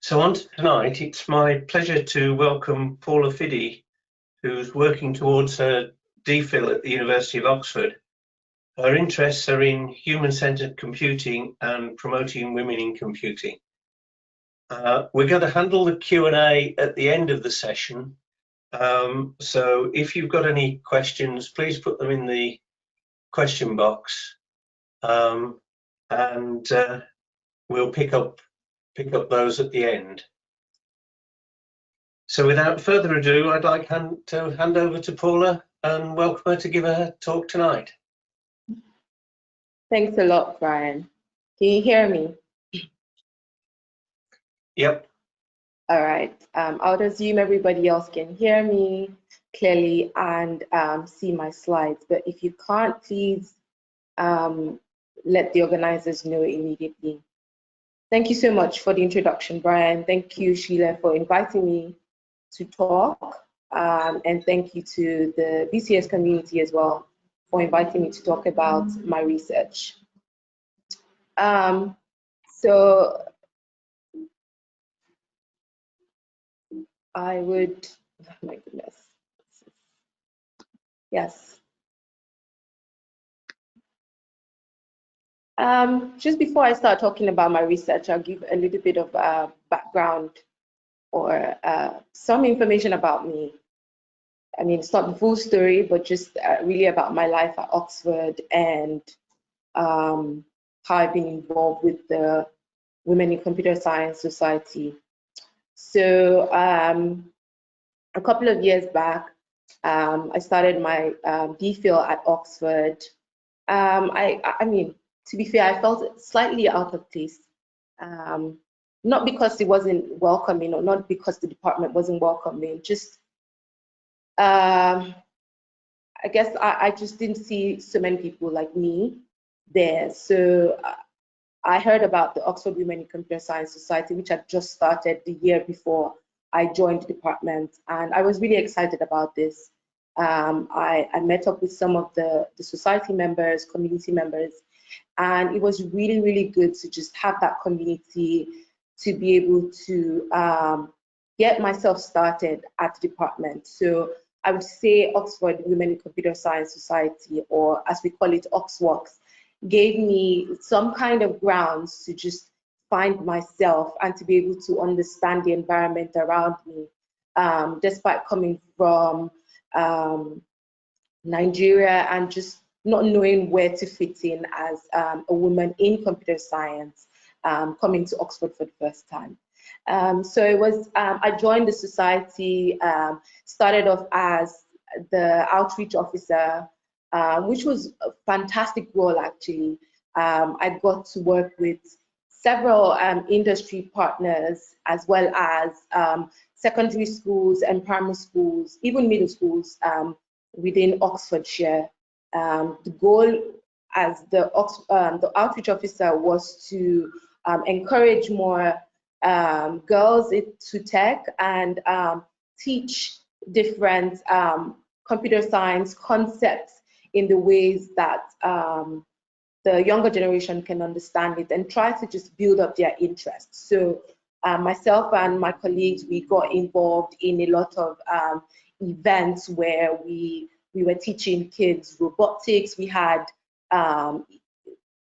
So on to tonight, it's my pleasure to welcome Paula Fiddi, who's working towards her DPhil at the University of Oxford. Her interests are in human-centered computing and promoting women in computing. We're going to handle the Q&A at the end of the session. So if you've got any questions, please put them in the question box, and we'll pick up those at the end. So without further ado, I'd like to hand over to Paula and welcome her to give her talk tonight. Thanks a lot, Brian. Can you hear me? Yep. All right. I would assume everybody else can hear me clearly and see my slides. But if you can't, please let the organizers know immediately. Thank you so much for the introduction, Brian. Thank you, Sheila, for inviting me to talk. And thank you to the BCS community as well for inviting me to talk about my research. So I would, oh my goodness, yes. Just before I start talking about my research, I'll give a little bit of background or some information about me. I mean, it's not the full story, but just really about my life at Oxford and how I've been involved with the Women in Computer Science Society. So a couple of years back, I started my DPhil at Oxford. I mean, to be fair, I felt slightly out of place. Not because it wasn't welcoming or not because the department wasn't welcoming, just I guess I just didn't see so many people like me there. So I heard about the Oxford Women in Computer Science Society, which had just started the year before I joined the department, and I was really excited about this. I met up with some of the society members, community members, and it was really, really good to just have that community to be able to get myself started at the department. So I would say Oxford Women in Computer Science Society, or as we call it, Oxworks, gave me some kind of grounds to just find myself and to be able to understand the environment around me, despite coming from Nigeria and just not knowing where to fit in as a woman in computer science, coming to Oxford for the first time. So it was, I joined the society, started off as the outreach officer, which was a fantastic role actually. I got to work with several industry partners, as well as secondary schools and primary schools, even middle schools within Oxfordshire. The goal as the outreach officer was to encourage more girls into tech and teach different computer science concepts in the ways that the younger generation can understand it, and try to just build up their interest. So myself and my colleagues, we got involved in a lot of events where we were teaching kids robotics. We had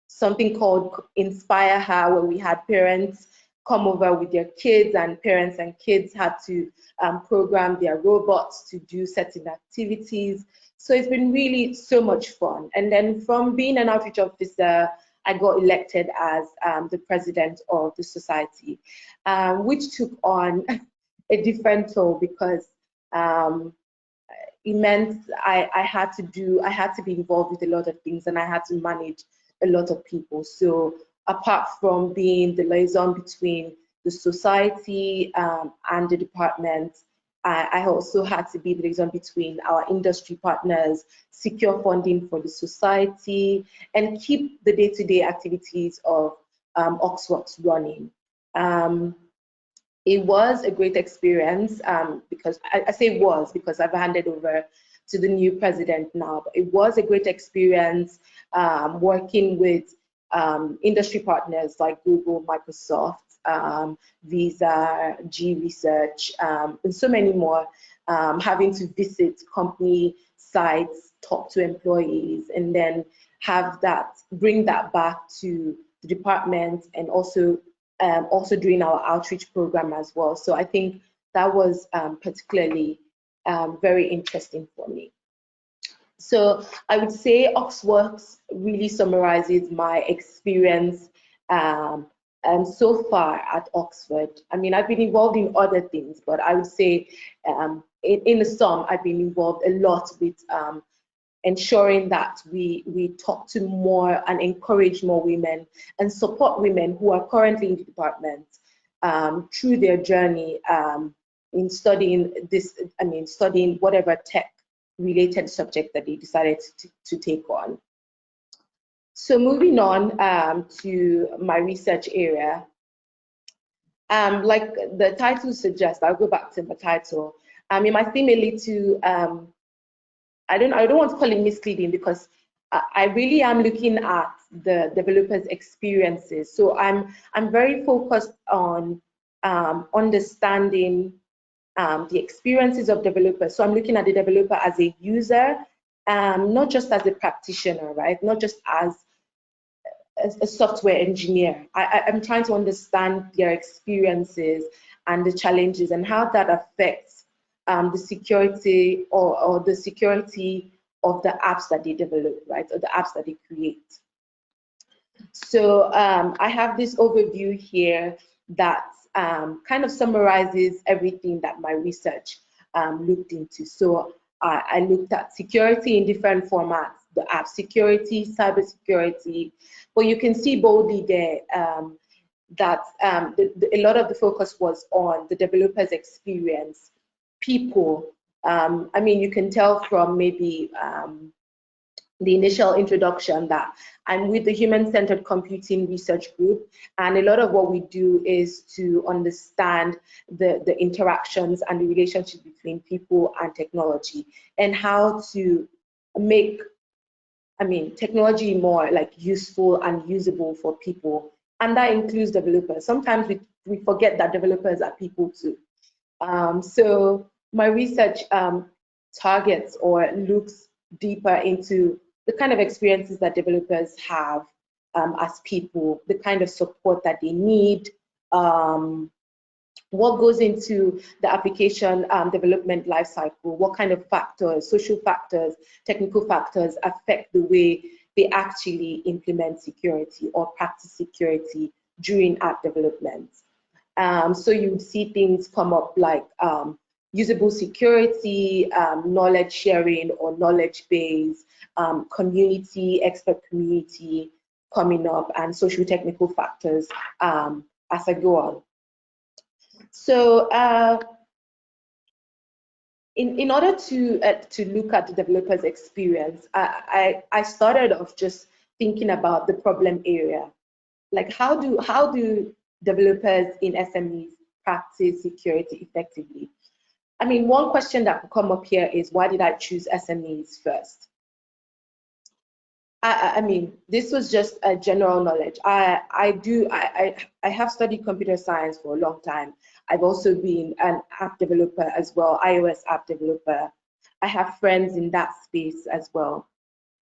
something called Inspire Her, where we had parents come over with their kids, and parents and kids had to program their robots to do certain activities. So it's been really so much fun. And then from being an outreach officer, I got elected as the president of the society, which took on a different toll because it meant I had to be involved with a lot of things, and I had to manage a lot of people. So apart from being the liaison between the society and the department, I also had to be the liaison between our industry partners, secure funding for the society, and keep the day-to-day activities of Oxworks running. It was a great experience because I say was because I've handed over to the new president now, but it was a great experience working with industry partners like Google, Microsoft, Visa, G Research, and so many more, having to visit company sites, talk to employees, and then bring that back to the department, and also doing our outreach program as well. So I think that was particularly very interesting for me. So I would say Oxworks really summarizes my experience so far at Oxford. I mean, I've been involved in other things, but I would say in the sum, I've been involved a lot with ensuring that we talk to more and encourage more women and support women who are currently in the department through their journey in studying studying whatever tech related subject that they decided to take on. So moving on to my research area, like the title suggests, I'll go back to the title. It might seem a little, I don't want to call it misleading, because I really am looking at the developers' experiences. So I'm very focused on understanding the experiences of developers. So I'm looking at the developer as a user, not just as a practitioner, right? Not just as a software engineer. I'm trying to understand their experiences and the challenges and how that affects the security or the security of the apps that they develop, right? Or the apps that they create. So I have this overview here that kind of summarizes everything that my research looked into. So I looked at security in different formats, the app security, cyber security, but you can see boldly there that a lot of the focus was on the developer's experience, people. I mean, you can tell from maybe the initial introduction that I'm with the Human-Centered Computing Research Group, and a lot of what we do is to understand the interactions and the relationship between people and technology, and how to make, technology more like useful and usable for people, and that includes developers. Sometimes we forget that developers are people too. So my research targets or looks deeper into the kind of experiences that developers have as people, the kind of support that they need, what goes into the application development lifecycle, what kind of factors, social factors, technical factors affect the way they actually implement security or practice security during app development. So you would see things come up like usable security, knowledge sharing or knowledge base, community, expert community coming up, and social technical factors as I go on. So in order to look at the developer's experience, I started off just thinking about the problem area. Like how do developers in SMEs practice security effectively? I mean, one question that could come up here is, why did I choose SMEs first? I mean, this was just a general knowledge. I have studied computer science for a long time. I've also been an app developer as well, iOS app developer. I have friends in that space as well.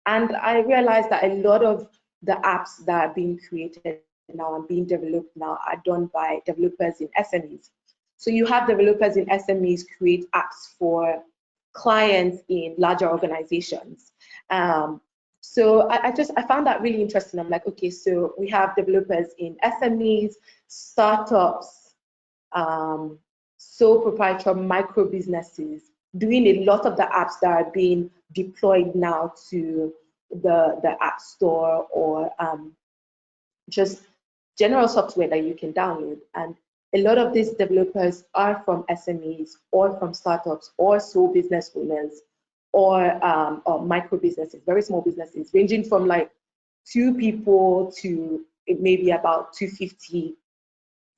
And I realized that a lot of the apps that are being created now and being developed now are done by developers in SMEs. So you have developers in SMEs create apps for clients in larger organizations. So I found that really interesting. I'm like, okay, so we have developers in SMEs, startups, sole-proprietary micro businesses, doing a lot of the apps that are being deployed now to the App Store, or just general software that you can download. And a lot of these developers are from SMEs or from startups or sole business owners, or micro businesses, very small businesses, ranging from like 2 people to maybe about 250,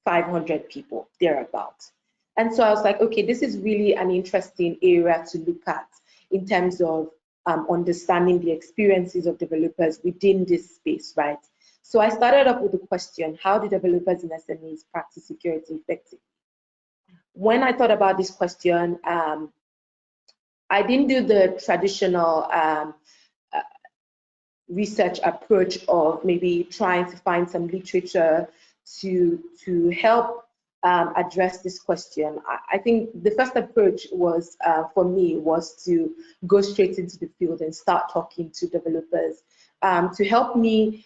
500 people, thereabouts. And so I was like, okay, this is really an interesting area to look at in terms of understanding the experiences of developers within this space, right? So I started up with the question, how do developers and SMEs practice security effectively? When I thought about this question, I didn't do the traditional research approach of maybe trying to find some literature to help address this question. I think the first approach was, for me, was to go straight into the field and start talking to developers to help me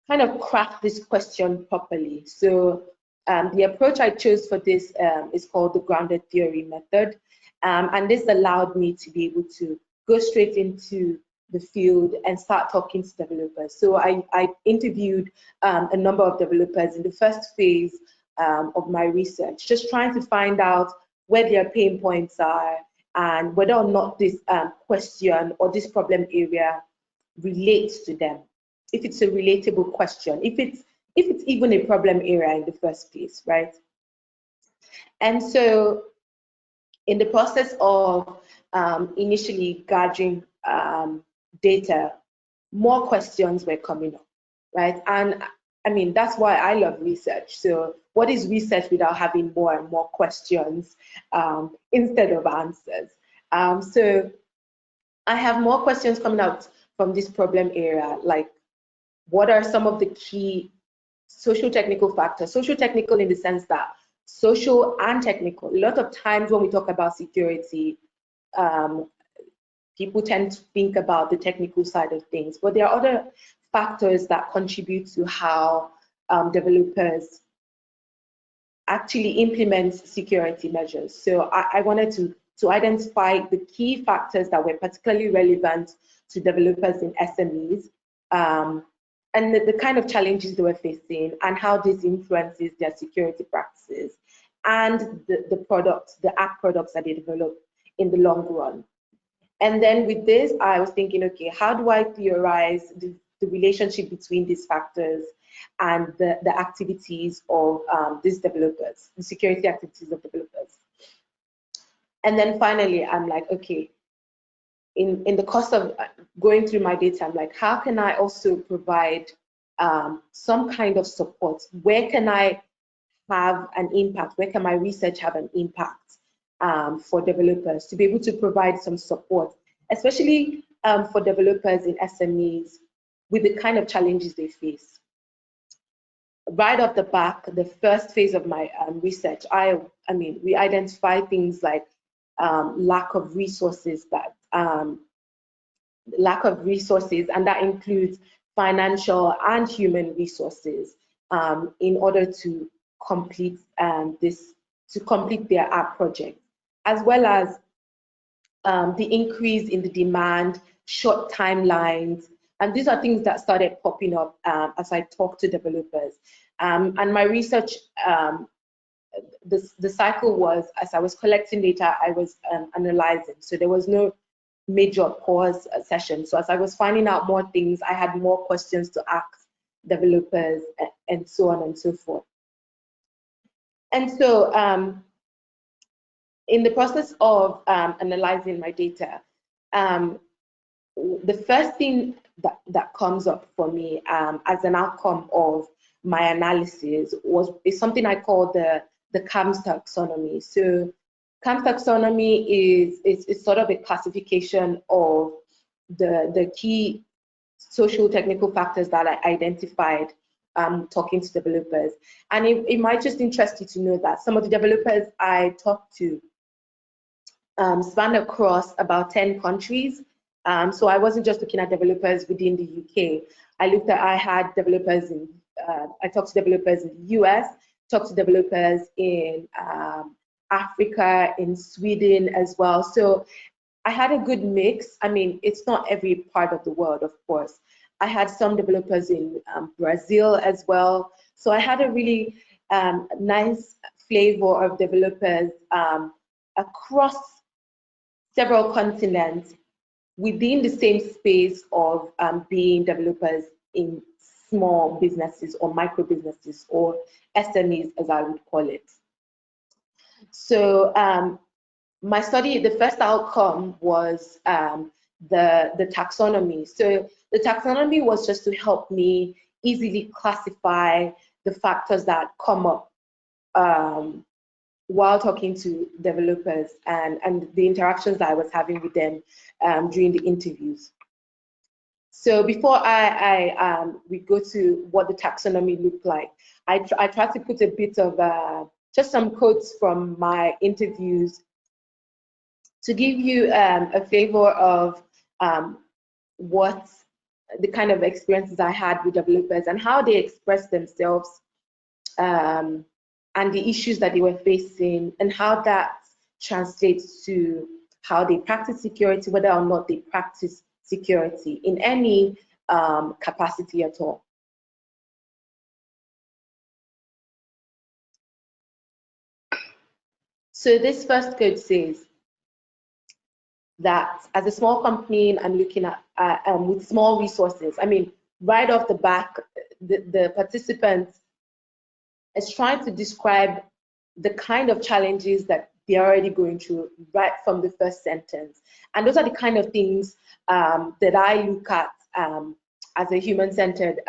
kind of craft this question properly. So the approach I chose for this is called the grounded theory method. And this allowed me to be able to go straight into the field and start talking to developers. So I interviewed a number of developers in the first phase of my research, just trying to find out where their pain points are and whether or not this question or this problem area relates to them. If it's a relatable question, if it's even a problem area in the first place, right? And so in the process of initially gathering data, more questions were coming up, right? And I mean, that's why I love research. So what is research without having more and more questions instead of answers? So I have more questions coming out from this problem area, like what are some of the key socio-technical factors? Socio-technical in the sense that social and technical. A lot of times when we talk about security, people tend to think about the technical side of things, but there are other factors that contribute to how developers actually implement security measures. So I wanted to identify the key factors that were particularly relevant to developers in SMEs, and the kind of challenges they were facing and how this influences their security practices and the products, the app products that they develop in the long run. And then with this, I was thinking, okay, how do I theorize the relationship between these factors and the activities of these developers, the security activities of developers? And then finally, I'm like, okay, in the course of going through my data, I'm like, how can I also provide some kind of support? Where can I have an impact? Where can my research have an impact for developers to be able to provide some support, especially for developers in SMEs with the kind of challenges they face? Right off the back, the first phase of my research, I mean, we identify things like lack of resources, and that includes financial and human resources in order to complete their app project, as well as the increase in the demand, short timelines, and these are things that started popping up as I talked to developers. And my research, the cycle was, as I was collecting data, I was analyzing. So there was no major pause session. So as I was finding out more things, I had more questions to ask developers and so on and so forth. And so in the process of analyzing my data, the first thing that comes up for me as an outcome of my analysis is something I call the C.A.M.S taxonomy. So C.A.M.S taxonomy is sort of a classification of the key social technical factors that I identified talking to developers. And it might just interest you to know that some of the developers I talked to span across about 10 countries. So I wasn't just looking at developers within the UK. I had developers in, I talked to developers in the US, talked to developers in Africa, in Sweden as well. So I had a good mix. I mean, it's not every part of the world, of course. I had some developers in Brazil as well. So I had a really nice flavor of developers across several continents within the same space of being developers in small businesses or micro businesses or SMEs, as I would call it. So my study, the first outcome was the taxonomy. So the taxonomy was just to help me easily classify the factors that come up while talking to developers and the interactions that I was having with them during the interviews. So before we go to what the taxonomy looked like, I try to put a bit of just some quotes from my interviews to give you a flavor of what the kind of experiences I had with developers and how they express themselves and the issues that they were facing and how that translates to how they practice security, whether or not they practice security in any capacity at all. So this first code says that as a small company, I'm looking at with small resources. I mean, right off the back, the participant is trying to describe the kind of challenges that they're already going through right from the first sentence. And those are the kind of things that I look at as a human-centered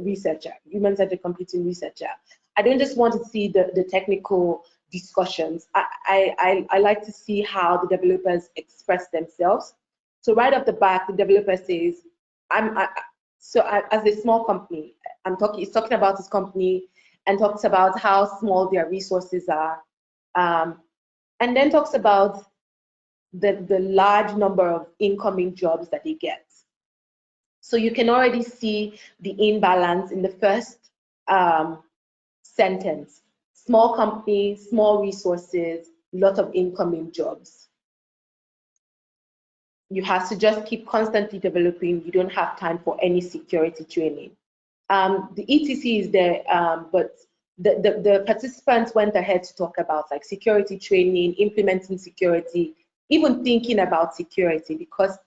researcher, human-centered computing researcher. I don't just want to see the technical discussions. I like to see how the developers express themselves. So right off the back, the developer says, as a small company, he's talking about his company and talks about how small their resources are, and then talks about the large number of incoming jobs that he gets. So you can already see the imbalance in the first sentence. Small company, small resources, lot of incoming jobs. You have to just keep constantly developing. You don't have time for any security training. The ETC is there, but the participants went ahead to talk about like security training, implementing security, even thinking about security because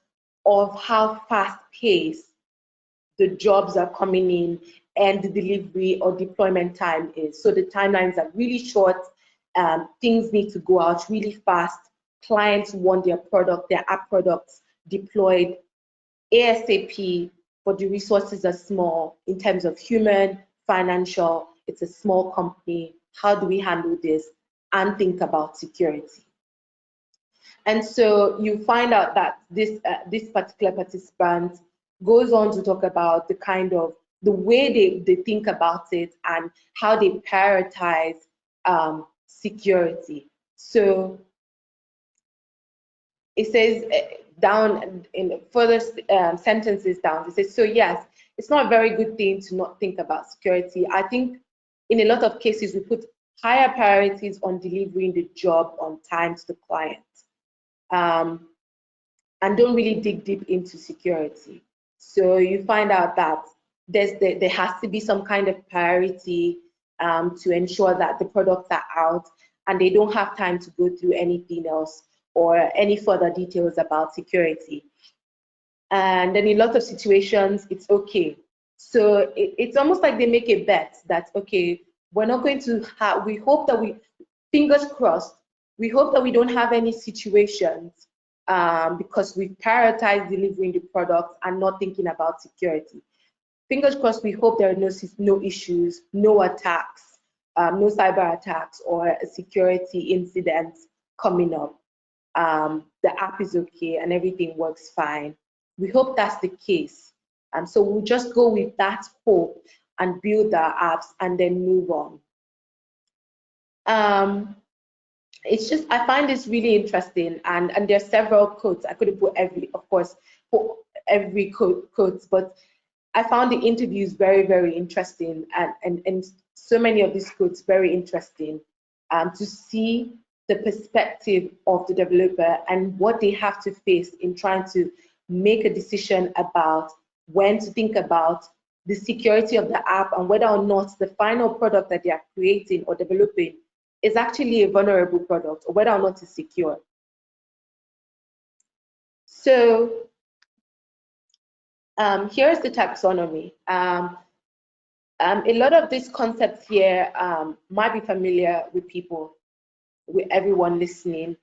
of how fast-paced the jobs are coming in and the delivery or deployment time is. So the timelines are really short. Things need to go out really fast. Clients want their product, their app products deployed ASAP, but the resources are small in terms of human, financial. It's a small company. How do we handle this and think about security? And so you find out that this particular participant goes on to talk about the way they think about it and how they prioritize security. So it says down in further sentences down, it says, so yes, it's not a very good thing to not think about security. I think in a lot of cases, we put higher priorities on delivering the job on time to the client and don't really dig deep into security. So you find out that there has to be some kind of priority to ensure that the products are out and they don't have time to go through anything else or any further details about security. And then in lots of situations, it's okay. So it's almost like they make a bet that, okay, we're not going to have, we hope that fingers crossed, we hope that we don't have any situations because we prioritize delivering the product and not thinking about security. Fingers crossed, we hope there are no issues, no attacks, no cyber attacks or security incidents coming up. The app is okay and everything works fine. We hope that's the case. So we'll just go with that hope and build our apps and then move on. It's just, I find this really interesting and there's several quotes. I couldn't put every quote, but I found the interviews very, very interesting and so many of these quotes very interesting to see the perspective of the developer and what they have to face in trying to make a decision about when to think about the security of the app and whether or not the final product that they are creating or developing is actually a vulnerable product or whether or not it's secure. So here's the taxonomy. A lot of these concepts here might be familiar with people, with everyone listening.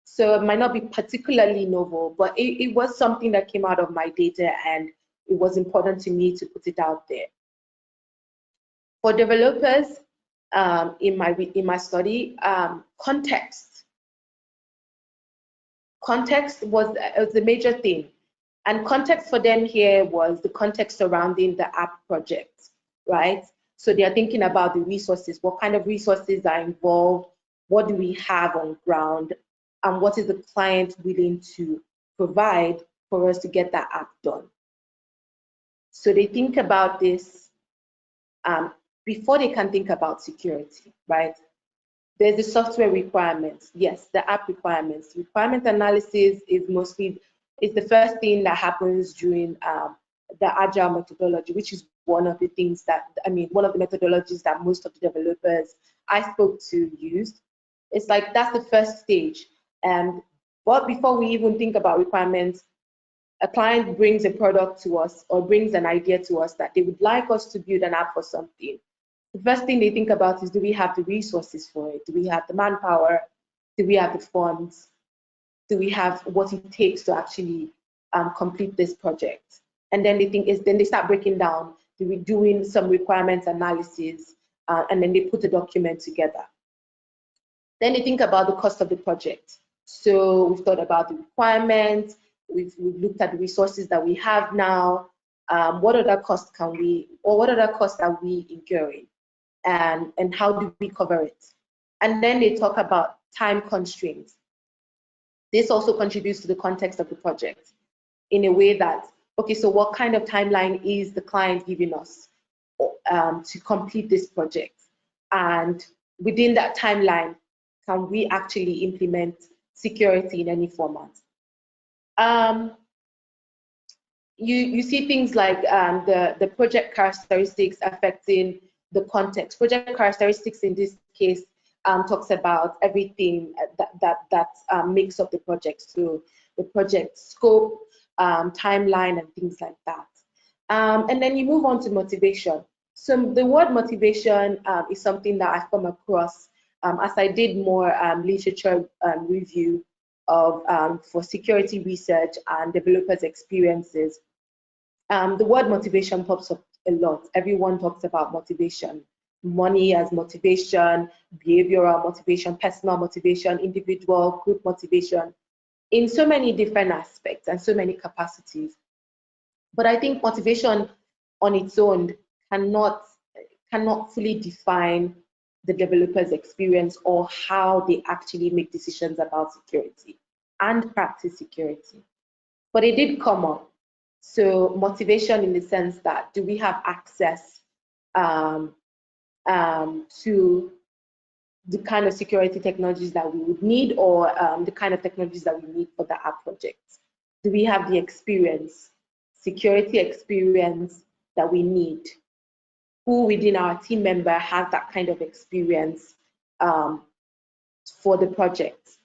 So it might not be particularly novel, but it was something that came out of my data and it was important to me to put it out there. For developers, in my study, context was a major thing, and context for them here was the context surrounding the app project, right? So they are thinking about the resources, what kind of resources are involved, what do we have on ground, and what is the client willing to provide for us to get that app done. So they think about this before they can think about security, right? There's the software requirements. Yes, the app requirements. Requirement analysis is the first thing that happens during the agile methodology, which is one of the things that, one of the methodologies that most of the developers I spoke to used. It's like that's the first stage. But before we even think about requirements, a client brings a product to us or brings an idea to us that they would like us to build an app for something. The first thing they think about is, do we have the resources for it? Do we have the manpower? Do we have the funds? Do we have what it takes to actually complete this project? And then they start breaking down, doing some requirements analysis, and then they put the document together. Then they think about the cost of the project. So we've thought about the requirements, we've looked at the resources that we have now, what other costs are we incurring, and how do we cover it? And then they talk about time constraints. This also contributes to the context of the project in a way that, okay, so what kind of timeline is the client giving us to complete this project? And within that timeline, can we actually implement security in any format? You see things like the project characteristics affecting the context. Project characteristics in this case talks about everything that makes up the project. So the project scope, timeline, and things like that. And then you move on to motivation. So the word motivation is something that I've come across as I did more literature review of for security research and developers' experiences. The word motivation pops up a lot. Everyone talks about motivation. Money as motivation, behavioral motivation, personal motivation, individual, group motivation, in so many different aspects and so many capacities. But I think motivation on its own cannot fully define the developer's experience or how they actually make decisions about security and practice security. But it did come up. So motivation in the sense that, do we have access to the kind of security technologies that we would need, or the kind of technologies that we need for the app project? Do we have the experience, security experience that we need? Who within our team member has that kind of experience for the project?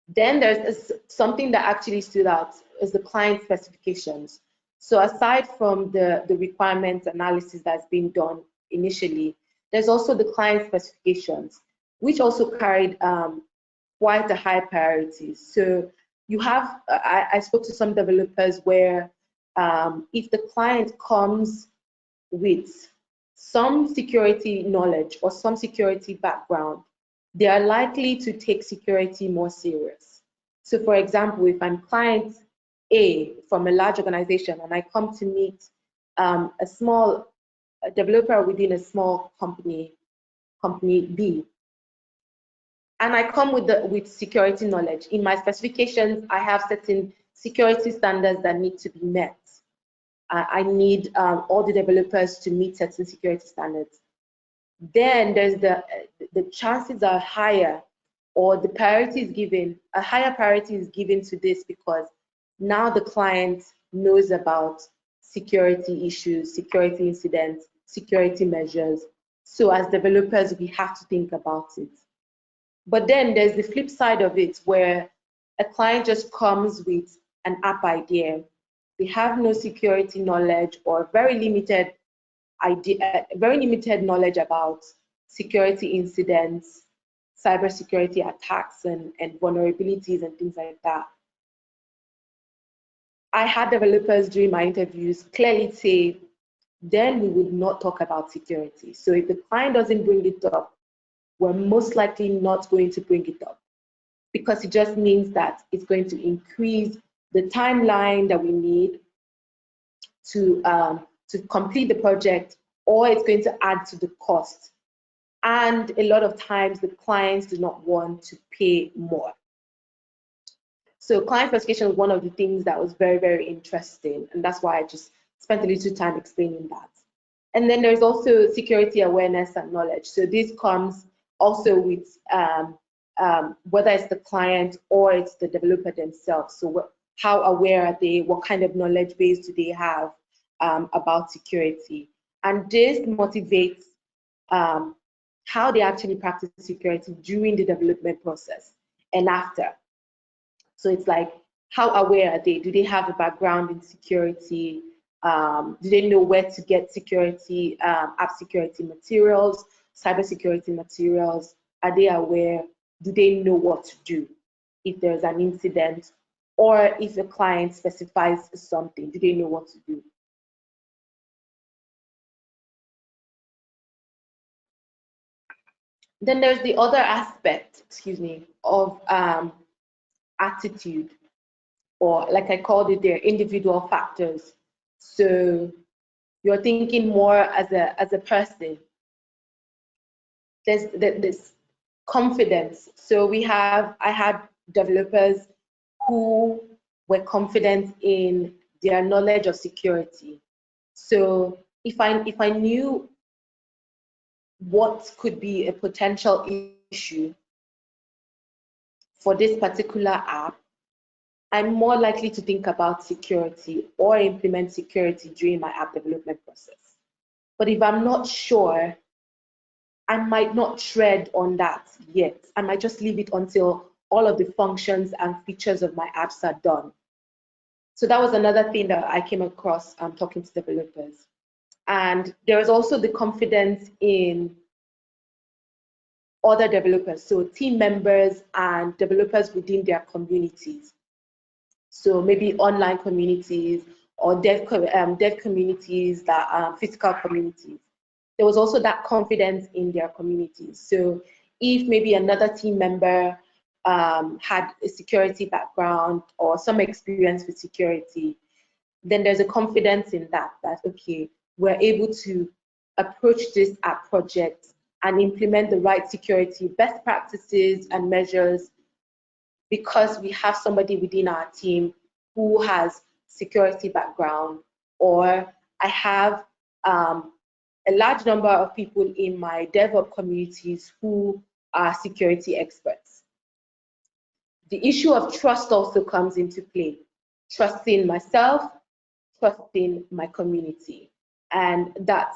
Then there's something that actually stood out is the client specifications. So aside from the requirements analysis that's been done initially, there's also the client specifications, which also carried quite a high priority. So you have, I spoke to some developers where if the client comes with some security knowledge or some security background, they are likely to take security more serious. So for example, if I'm client A from a large organization and I come to meet a developer within a small company B, and I come with security knowledge, in my specifications, I have certain security standards that need to be met. I need all the developers to meet certain security standards. Then there's the chances are higher, or the priority is given, a higher priority is given to this because now the client knows about security issues, security incidents, security measures. So as developers, we have to think about it. But then there's the flip side of it, where a client just comes with an app idea. They have no security knowledge or very limited knowledge about security incidents, cybersecurity attacks, and vulnerabilities and things like that. I had developers during my interviews clearly say, then we would not talk about security. So if the client doesn't bring it up, we're most likely not going to bring it up, because it just means that it's going to increase the timeline that we need to complete the project, or it's going to add to the cost. And a lot of times the clients do not want to pay more. So client verification was one of the things that was very, very interesting. And that's why I just spent a little time explaining that. And then there's also security awareness and knowledge. So this comes also with whether it's the client or it's the developer themselves. So how aware are they? What kind of knowledge base do they have about security? And this motivates how they actually practice security during the development process and after. So it's like, how aware are they? Do they have a background in security? Do they know where to get security, app security materials, cybersecurity materials? Are they aware? Do they know what to do if there's an incident, or if a client specifies something? Do they know what to do? Then there's the other aspect, of attitude, or like I called it there, individual factors. So you're thinking more as a person. There's this confidence. So I had developers who were confident in their knowledge of security. So if I knew what could be a potential issue for this particular app, I'm more likely to think about security or implement security during my app development process. But if I'm not sure, I might not tread on that yet. I might just leave it until all of the functions and features of my apps are done. So that was another thing that I came across talking to developers. And there is also the confidence in other developers, so team members and developers within their communities. So maybe online communities or dev communities that are physical communities. There was also that confidence in their communities. So if maybe another team member had a security background or some experience with security, then there's a confidence in that okay, we're able to approach this app project and implement the right security best practices and measures, because we have somebody within our team who has security background, or I have a large number of people in my DevOps communities who are security experts. The issue of trust also comes into play. Trusting myself, trusting my community. And that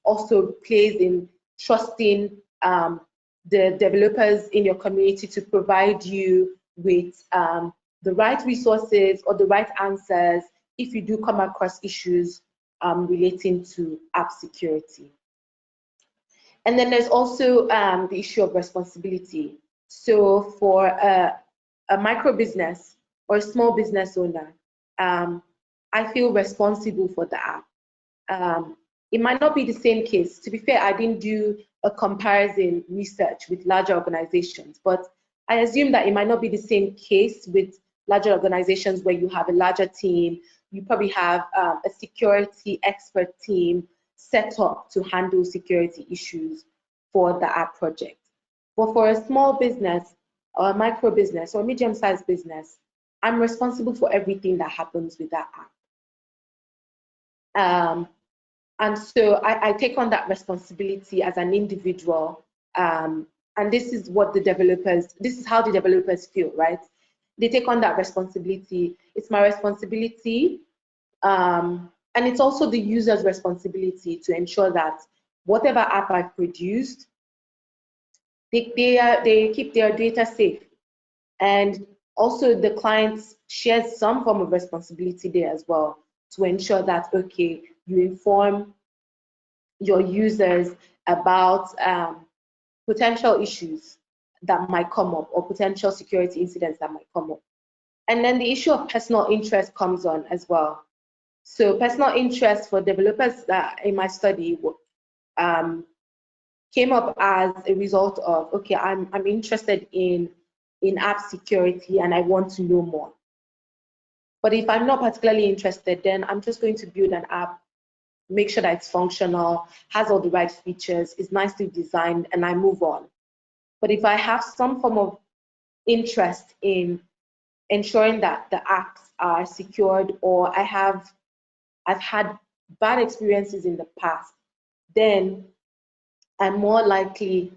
also plays in trusting the developers in your community to provide you with the right resources or the right answers if you do come across issues relating to app security. And then there's also the issue of responsibility. So for a micro business or a small business owner, I feel responsible for the app. It might not be the same case. To be fair, I didn't do a comparison research with larger organizations, but I assume that it might not be the same case with larger organizations where you have a larger team. You probably have a security expert team set up to handle security issues for the app project. But for a small business or a micro business or medium-sized business, I'm responsible for everything that happens with that app. And so I take on that responsibility as an individual. And this is how the developers feel, right? They take on that responsibility. It's my responsibility. And it's also the user's responsibility to ensure that whatever app I've produced, they keep their data safe. And also the client shares some form of responsibility there as well, to ensure that, okay, you inform your users about potential issues that might come up or potential security incidents that might come up. And then the issue of personal interest comes on as well. So personal interest for developers in my study came up as a result of, okay, I'm interested in app security and I want to know more. But if I'm not particularly interested, then I'm just going to build an app, make sure that it's functional, has all the right features, is nicely designed, and I move on. But if I have some form of interest in ensuring that the apps are secured, or I've had bad experiences in the past, then I'm more likely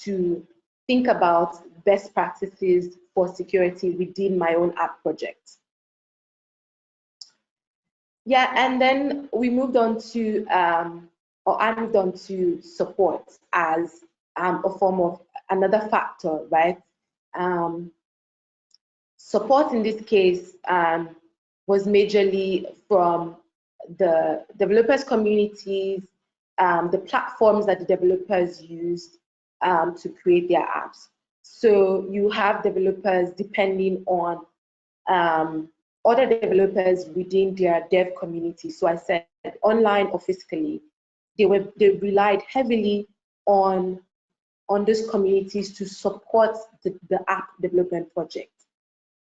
to think about best practices for security within my own app project. Yeah, and then we moved on to, or I moved on to support as a form of another factor, right? Support in this case was majorly from the developers communities, the platforms that the developers used to create their apps. So you have developers depending on other developers within their dev community. So I said online or physically, they relied heavily on those communities to support the app development project.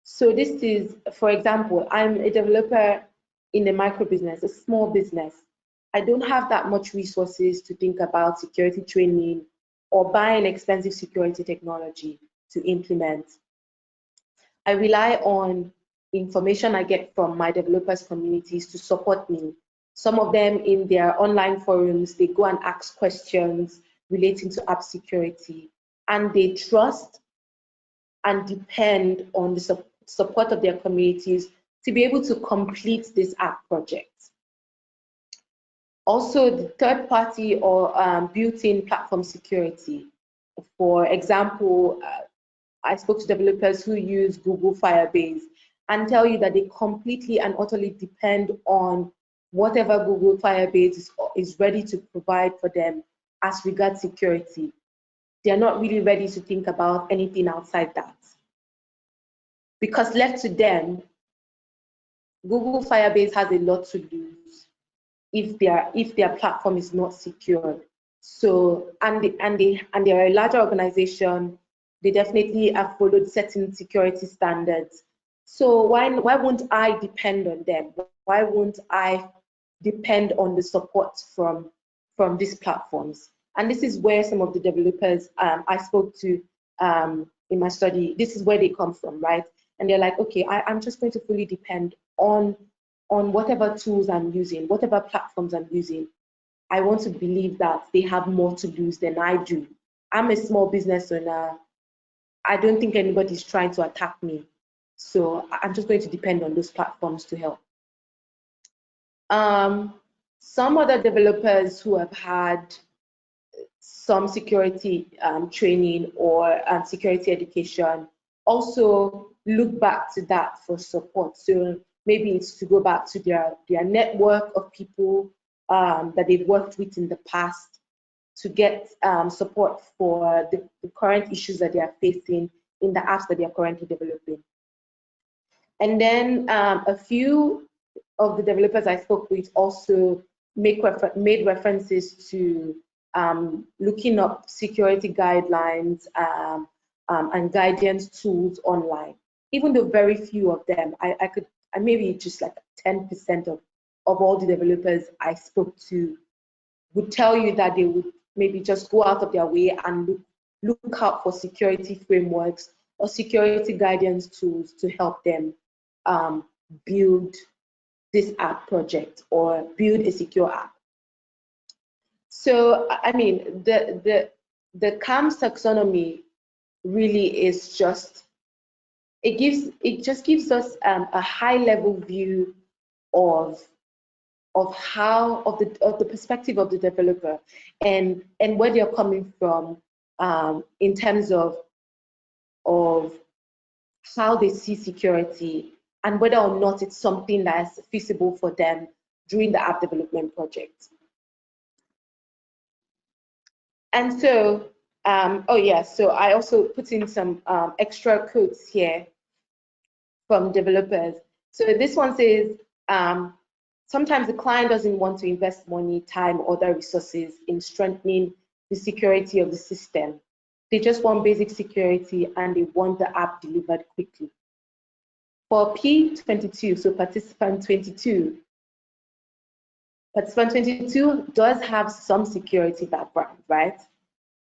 So this is, for example, I'm a developer in a micro business, a small business. I don't have that much resources to think about security training or buying expensive security technology to implement. I rely on information I get from my developers communities to support me. Some of them in their online forums, they go and ask questions relating to app security, and they trust and depend on the support of their communities to be able to complete this app project. Also, the third party or built-in platform security. For example, I spoke to developers who use Google Firebase and tell you that they completely and utterly depend on whatever Google Firebase is ready to provide for them as regards security. They're not really ready to think about anything outside that. Because left to them, Google Firebase has a lot to lose if their platform is not secured. So and they're a larger organization. They definitely have followed certain security standards. So why won't I depend on them? Why won't I depend on the support from these platforms? And this is where some of the developers I spoke to in my study, this is where they come from, right? And they're like, okay, I'm just going to fully depend on whatever tools I'm using, whatever platforms I'm using. I want to believe that they have more to lose than I do. I'm a small business owner. I don't think anybody's trying to attack me. So I'm just going to depend on those platforms to help. Some other developers who have had some security training or security education also look back to that for support. So maybe it's to go back to their network of people that they've worked with in the past to get support for the current issues that they are facing in the apps that they are currently developing. And then a few of the developers I spoke with also made references to looking up security guidelines and guidance tools online. Even though very few of them, I maybe just like 10% of all the developers I spoke to would tell you that they would maybe just go out of their way and look out for security frameworks or security guidance tools to help them build this app project or build a secure app. So, I mean, the C.A.M.S taxonomy really is just, it just gives us a high level view of the perspective of the developer and where they're coming from in terms of how they see security and whether or not it's something that's feasible for them during the app development project. And so, oh yeah, so I also put in some extra quotes here from developers. So this one says, sometimes the client doesn't want to invest money, time, other resources in strengthening the security of the system. They just want basic security and they want the app delivered quickly. For P22, so participant 22 does have some security background, right?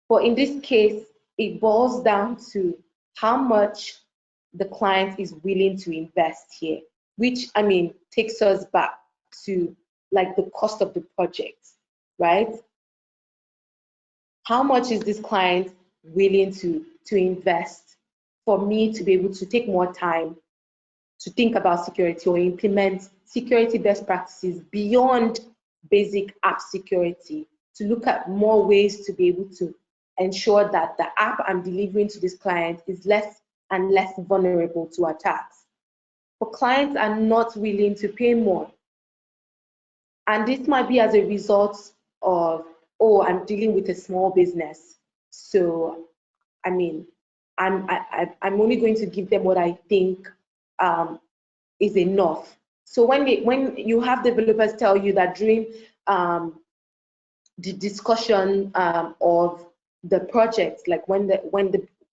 But in this case, it boils down to how much the client is willing to invest here, which, I mean, takes us back to like the cost of the project, right? How much is this client willing to invest for me to be able to take more time to think about security or implement security best practices beyond basic app security, to look at more ways to be able to ensure that the app I'm delivering to this client is less and less vulnerable to attacks. But clients are not willing to pay more. And this might be as a result of, oh, I'm dealing with a small business. So, I mean, I'm only going to give them what I think is enough. So when you have developers tell you that during the discussion of the project, like when the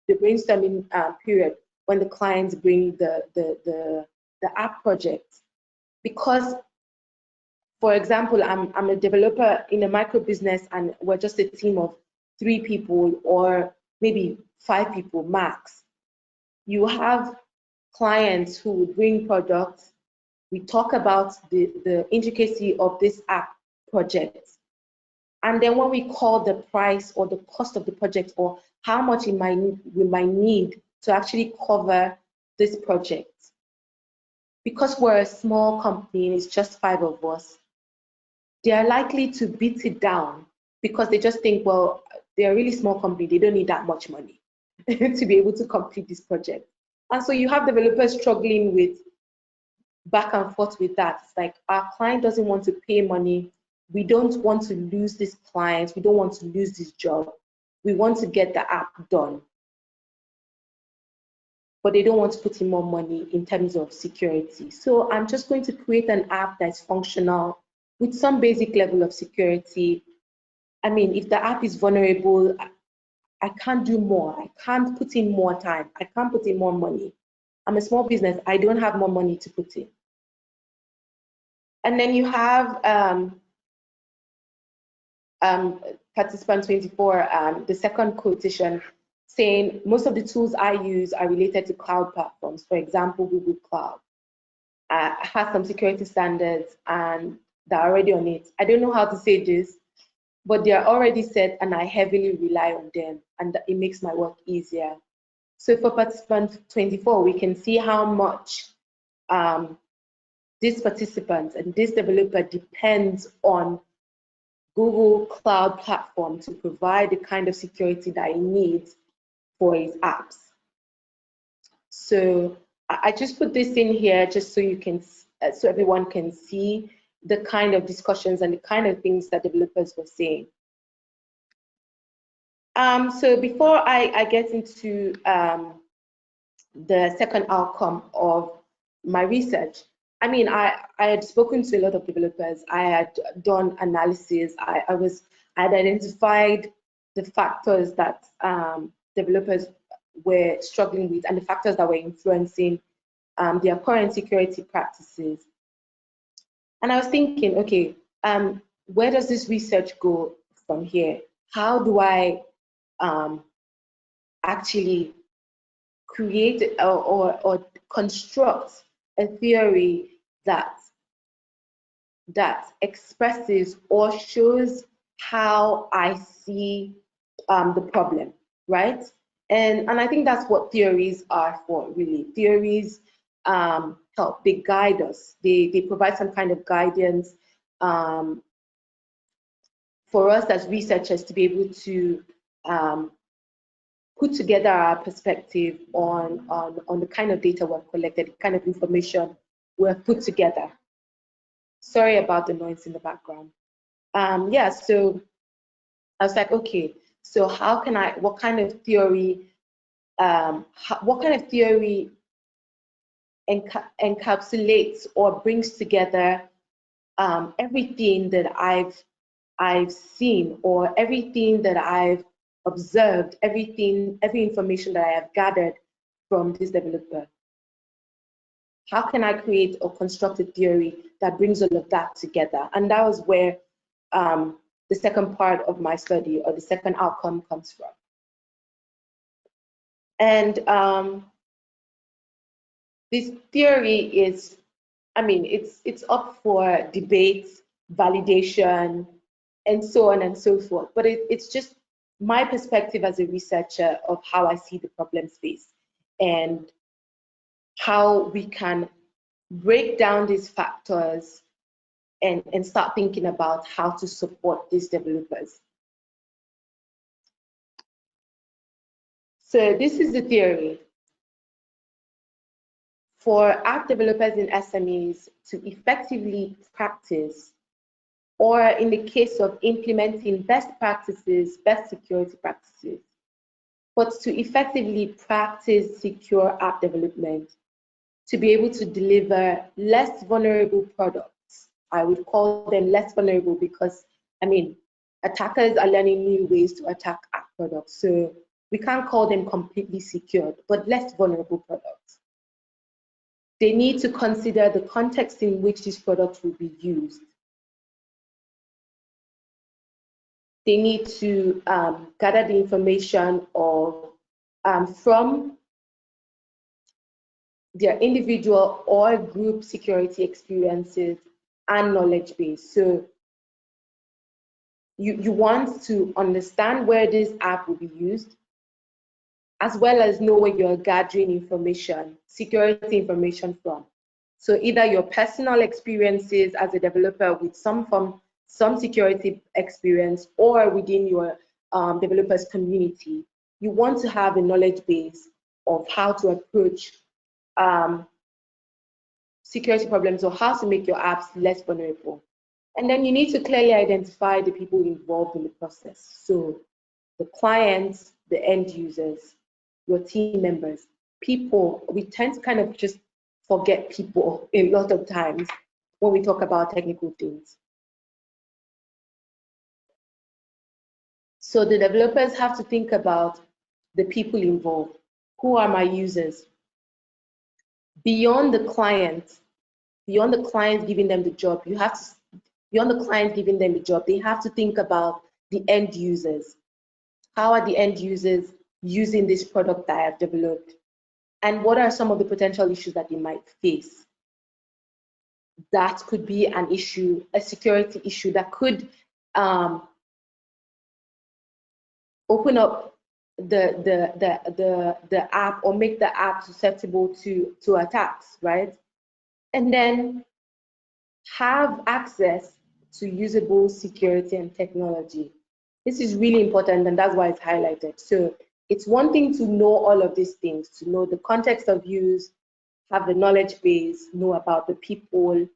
brainstorming period, when the clients bring the app project, because, for example, I'm a developer in a micro business and we're just a team of 3 people or maybe 5 people max. You have clients who would bring products. We talk about the intricacy of this app project. And then when we call the price or the cost of the project or how much we might need to actually cover this project, because we're a small company and it's just 5 of us, they are likely to beat it down because they just think, well, they're a really small company, they don't need that much money to be able to complete this project. And so you have developers struggling with back and forth with that. It's like, our client doesn't want to pay money. We don't want to lose this client. We don't want to lose this job. We want to get the app done. But they don't want to put in more money in terms of security. So I'm just going to create an app that's functional with some basic level of security. I mean, if the app is vulnerable, I can't do more. I can't put in more time. I can't put in more money. I'm a small business. I don't have more money to put in. And then you have participant 24, the second quotation, saying most of the tools I use are related to cloud platforms. For example, Google Cloud has some security standards and they're already on it. I don't know how to say this, but they're already set and I heavily rely on them and it makes my work easier. So for participant 24, we can see how much this participant and this developer depends on Google Cloud Platform to provide the kind of security that he needs for his apps. So I just put this in here just so you can, so everyone can see the kind of discussions and the kind of things that developers were saying. So before I get into the second outcome of my research, I mean, I had spoken to a lot of developers. I had done analysis. I had identified the factors that developers were struggling with and the factors that were influencing their current security practices. And I was thinking, okay, where does this research go from here? How do I actually create or construct a theory that expresses or shows how I see the problem, right? And I think that's what theories are for, really. Theories help, they guide us. They provide some kind of guidance for us as researchers to be able to put together our perspective on the kind of data we've collected, the kind of information we've put together. Sorry about the noise in the background. Yeah, so I was like, okay, so how can I, what kind of theory encapsulates or brings together everything that I've seen, or everything that I've observed, every information that I have gathered from this developer. How can I create or construct a theory that brings all of that together? And that was where the second part of my study, or the second outcome, comes from. And this theory is, it's up for debate, validation, and so on and so forth. But it's just my perspective as a researcher of how I see the problem space, and how we can break down these factors and start thinking about how to support these developers. So this is the theory. For app developers and SMEs to effectively practice, or in the case of implementing best practices, best security practices, but to effectively practice secure app development, to be able to deliver less vulnerable products. I would call them less vulnerable because, attackers are learning new ways to attack app products. So we can't call them completely secured, but less vulnerable products. They need to consider the context in which these products will be used. They need to gather the information from their individual or group security experiences and knowledge base. So you want to understand where this app will be used, as well as know where you're gathering information, security information from. So either your personal experiences as a developer with some security experience, or within your developers community. You want to have a knowledge base of how to approach security problems, or how to make your apps less vulnerable. And then you need to clearly identify the people involved in the process. So the clients, the end users, your team members, people. We tend to kind of just forget people a lot of times when we talk about technical things. So the developers have to think about the people involved. Who are my users? Beyond the client giving them the job, beyond the client giving them the job, they have to think about the end users. How are the end users using this product that I have developed? And what are some of the potential issues that they might face? That could be an issue, a security issue that could open up the app, or make the app susceptible to attacks, right? And then have access to usable security and technology. This is really important, and that's why it's highlighted. So it's one thing to know all of these things, to know the context of use, have the knowledge base, know about the people,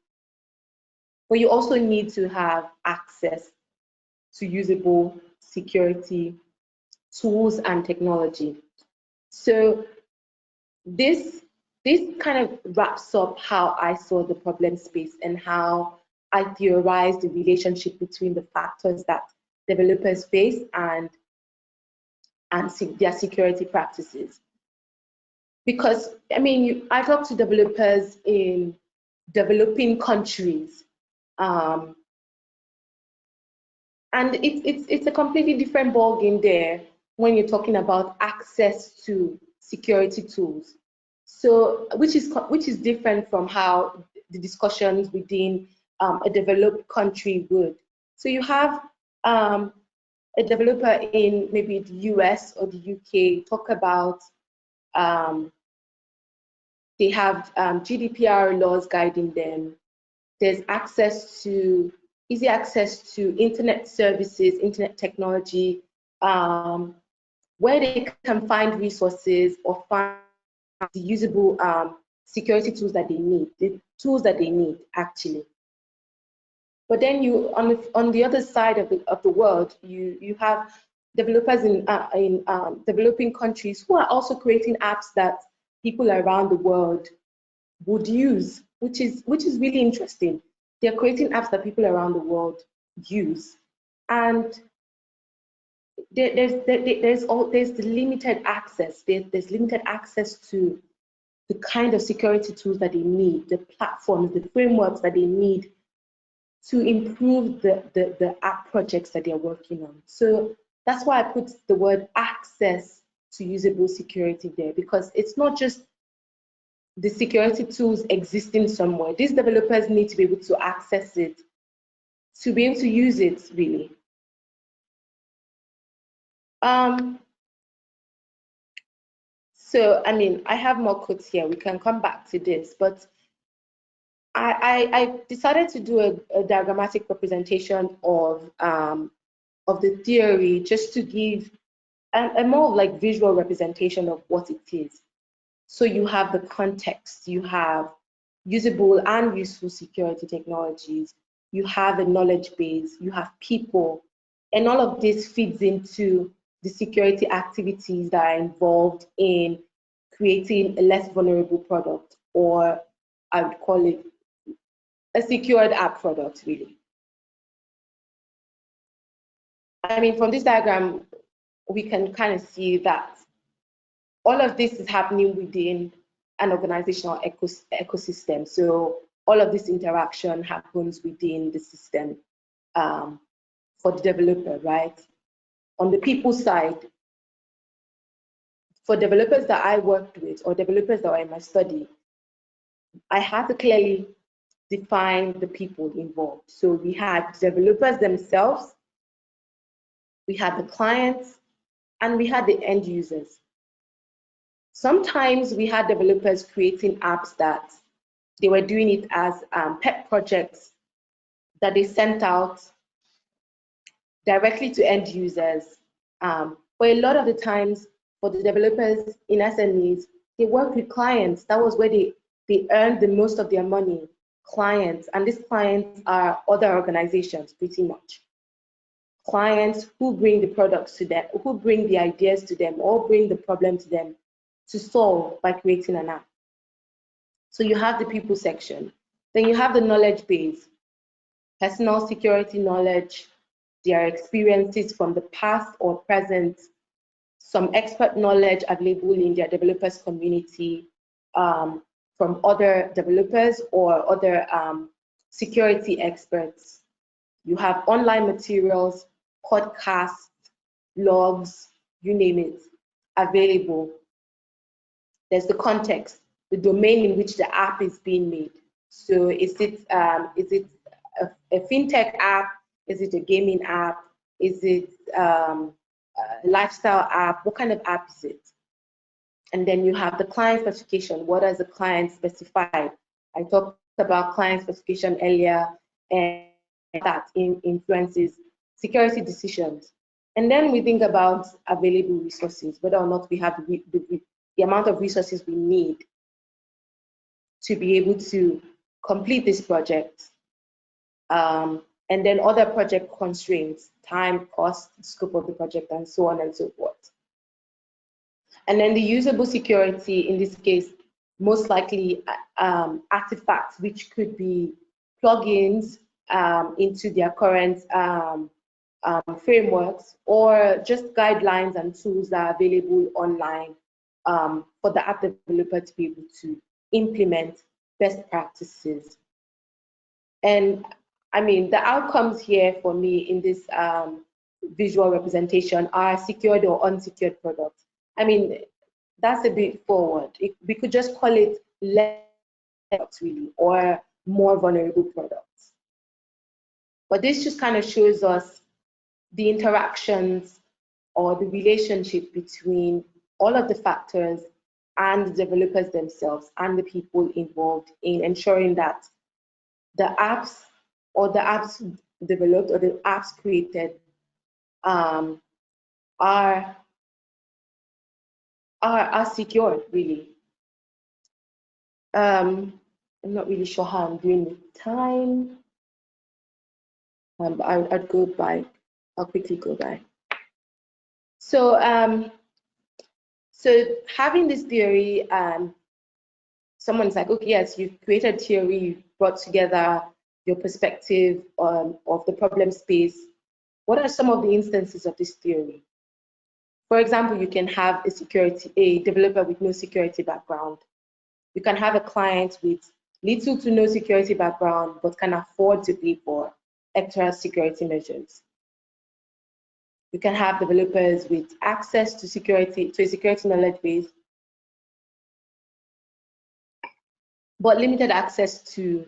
but you also need to have access to usable security tools and technology. So this kind of wraps up how I saw the problem space, and how I theorized the relationship between the factors that developers face and their security practices. Because I talk to developers in developing countries, and it's a completely different ballgame there when you're talking about access to security tools. So which is different from how the discussions within a developed country would. So you have a developer in maybe the US or the UK talk about they have GDPR laws guiding them. There's easy access to internet services, internet technology, where they can find resources or find the usable security tools that they need, the tools that they need actually. But then on the other side of the world, you have developers in developing countries who are also creating apps that people around the world would use, which is really interesting. They're creating apps that people around the world use, and there's the limited access. There's limited access to the kind of security tools that they need, the platforms, the frameworks that they need to improve the app projects that they're working on. So that's why I put the word access to usable security there, because it's not just the security tools existing somewhere. These developers need to be able to access it, to be able to use it, really. So, I mean, I have more quotes here. We can come back to this, but I decided to do a diagrammatic representation of the theory, just to give a more like visual representation of what it is. So you have the context, you have usable and useful security technologies, you have a knowledge base, you have people, and all of this feeds into the security activities that are involved in creating a less vulnerable product, or I would call it a secured app product, really. I mean, from this diagram, we can kind of see that all of this is happening within an organizational ecosystem. So all of this interaction happens within the system for the developer, right? On the people side, for developers that I worked with or developers that were in my study, I had to clearly define the people involved. So we had developers themselves, we had the clients, and we had the end users. Sometimes we had developers creating apps that they were doing it as pet projects that they sent out directly to end users. But a lot of the times for the developers in SMEs, they work with clients. That was where they earned the most of their money, clients. And these clients are other organizations, pretty much. Clients who bring the products to them, who bring the ideas to them, or bring the problem to them to solve by creating an app. So you have the people section. Then you have the knowledge base, personal security knowledge, their experiences from the past or present, some expert knowledge available in their developers community from other developers or other security experts. You have online materials, podcasts, blogs, you name it, available. There's the context, the domain in which the app is being made. So is it a fintech app? Is it a gaming app? Is it a lifestyle app? What kind of app is it? And then you have the client specification. What does the client specify? I talked about client specification earlier, and that influences security decisions. And then we think about available resources, whether or not we have the amount of resources we need to be able to complete this project. And then other project constraints, time, cost, scope of the project, and so on and so forth. And then the usable security, in this case, most likely artifacts, which could be plugins into their current frameworks, or just guidelines and tools that are available online for the app developer to be able to implement best practices. And I mean, the outcomes here for me in this visual representation are secured or unsecured products. I mean, that's a bit forward. We could just call it less products, really, or more vulnerable products. But this just kind of shows us the interactions or the relationship between all of the factors and the developers themselves and the people involved in ensuring that the apps or the apps developed or the apps created are secured, really. I'm not really sure how I'm doing with time. But I'd go by. I'll quickly go by. So, so having this theory, someone's like, okay, yes, you've created theory, you've brought together your perspective of the problem space. What are some of the instances of this theory? For example, you can have a developer with no security background. You can have a client with little to no security background, but can afford to pay for extra security measures. You can have developers with access to a security knowledge base, but limited access to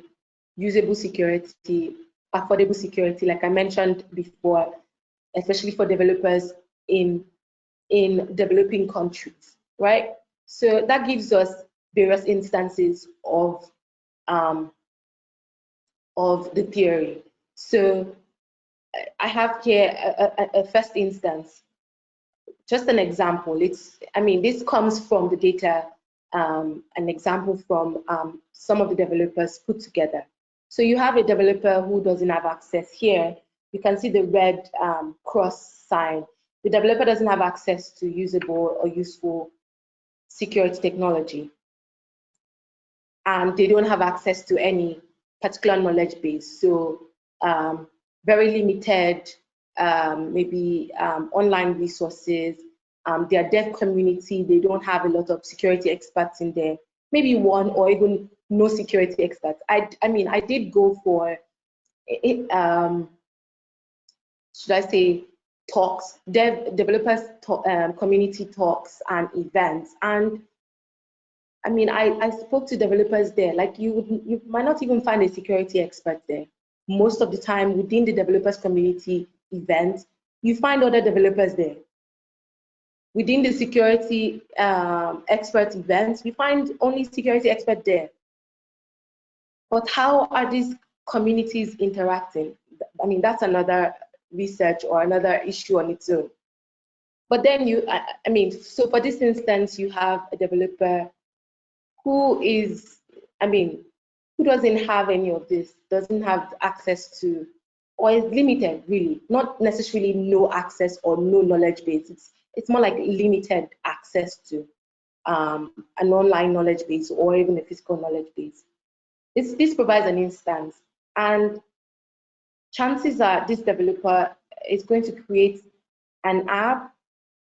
usable security, affordable security, like I mentioned before, especially for developers in developing countries, right? So that gives us various instances of the theory. So I have here a first instance, just an example. This comes from the data, an example from some of the developers put together. So you have a developer who doesn't have access here. You can see the red cross sign. The developer doesn't have access to usable or useful security technology. And they don't have access to any particular knowledge base. So very limited, maybe online resources. Their dev community, they don't have a lot of security experts in there. Maybe one or even no security experts. I did go for, should I say, talks, developers community talks and events. And I spoke to developers there. Like you might not even find a security expert there. Most of the time within the developers community events, you find other developers there. Within the security expert events, you find only security experts there. But how are these communities interacting? That's another research or another issue on its own. But then so for this instance, you have a developer who doesn't have any of this, doesn't have access to, or is limited really, not necessarily no access or no knowledge base. It's more like limited access to an online knowledge base or even a physical knowledge base. This provides an instance, and chances are this developer is going to create an app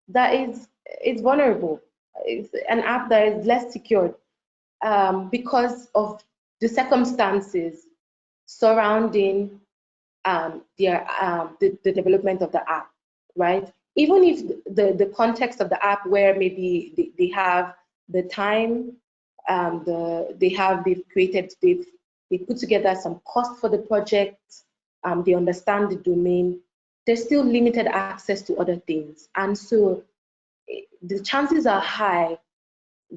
that is vulnerable. It's an app that is less secured because of the circumstances surrounding the development of the app, right? Even if the context of the app, where maybe they have the time, they've put together some cost for the project, they understand the domain, there's still limited access to other things. And so the chances are high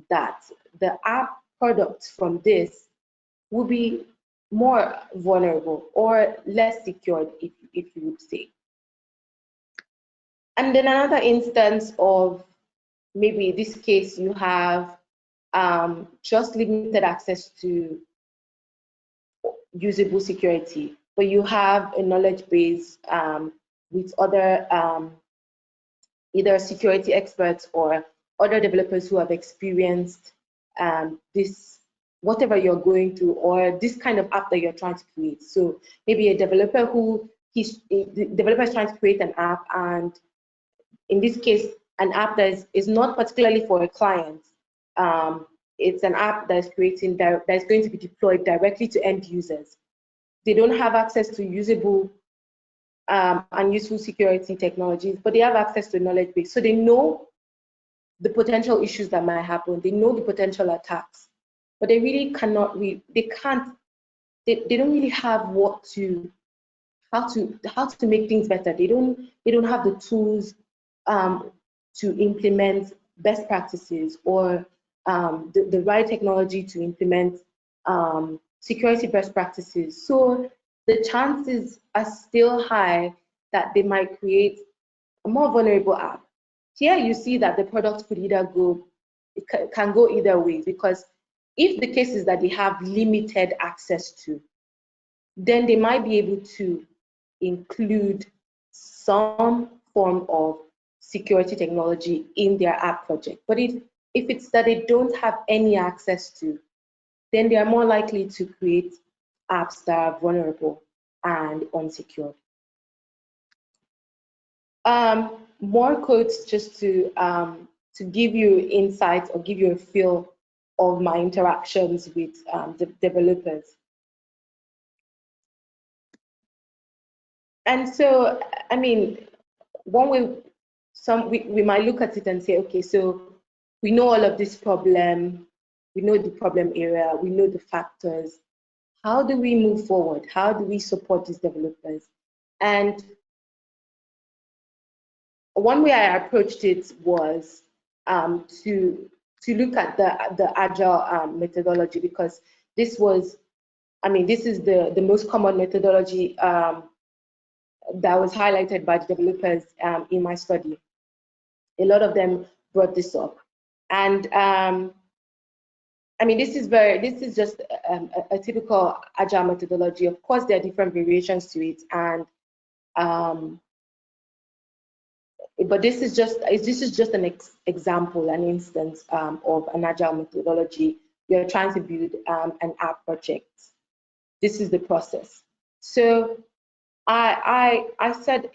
that the app products from this will be more vulnerable or less secured, if you would say. And then another instance of maybe in this case, you have just limited access to usable security, but you have a knowledge base with other either security experts or other developers who have experienced this, whatever you're going through, or this kind of app that you're trying to create. So maybe a developer the developer is trying to create an app, and in this case, an app that is not particularly for a client. It's an app that is going to be deployed directly to end users. They don't have access to usable and useful security technologies, but they have access to knowledge base. So they know the potential issues that might happen. They know the potential attacks, but they really cannot. They don't really have how to make things better. They don't have the tools to implement best practices or the right technology to implement security best practices. So the chances are still high that they might create a more vulnerable app. Here you see that the product could either can go either way, because if the case is that they have limited access to, then they might be able to include some form of security technology in their app project. But if it's that they don't have any access to, then they are more likely to create apps that are vulnerable and unsecured. More quotes just to give you insight or give you a feel of my interactions with the developers. And so, I mean, one way, we might look at it and say, okay, so we know all of this problem, we know the problem area, we know the factors. How do we move forward? How do we support these developers? And one way I approached it was to look at the agile methodology, because this was, I mean, this is the most common methodology that was highlighted by the developers in my study. A lot of them brought this up, and I mean, this is just a typical agile methodology. Of course, there are different variations to it, and but this is just an example, an instance of an agile methodology. You're trying to build an app project. This is the process. So I said,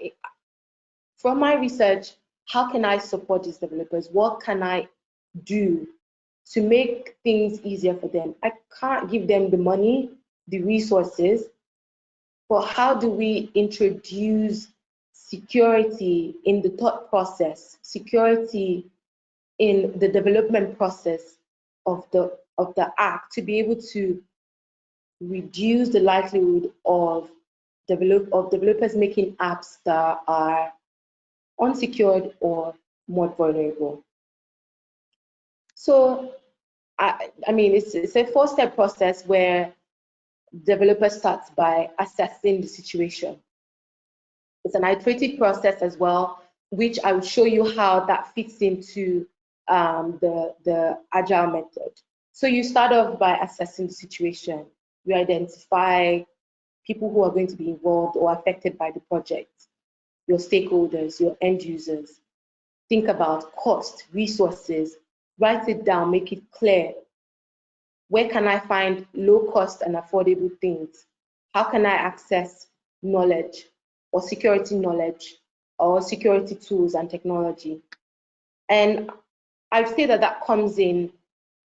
from my research, how can I support these developers? What can I do to make things easier for them? I can't give them the money, the resources, but how do we introduce security in the thought process, security in the development process of the app, to be able to reduce the likelihood of developers making apps that are unsecured or more vulnerable. So, I mean, it's a 4-step process where developer starts by assessing the situation. It's an iterative process as well, which I will show you how that fits into the agile method. So you start off by assessing the situation. You identify people who are going to be involved or affected by the project, your stakeholders, your end users. Think about cost, resources, write it down, make it clear. Where can I find low cost and affordable things? How can I access knowledge or security knowledge or security tools and technology? And I'd say that comes in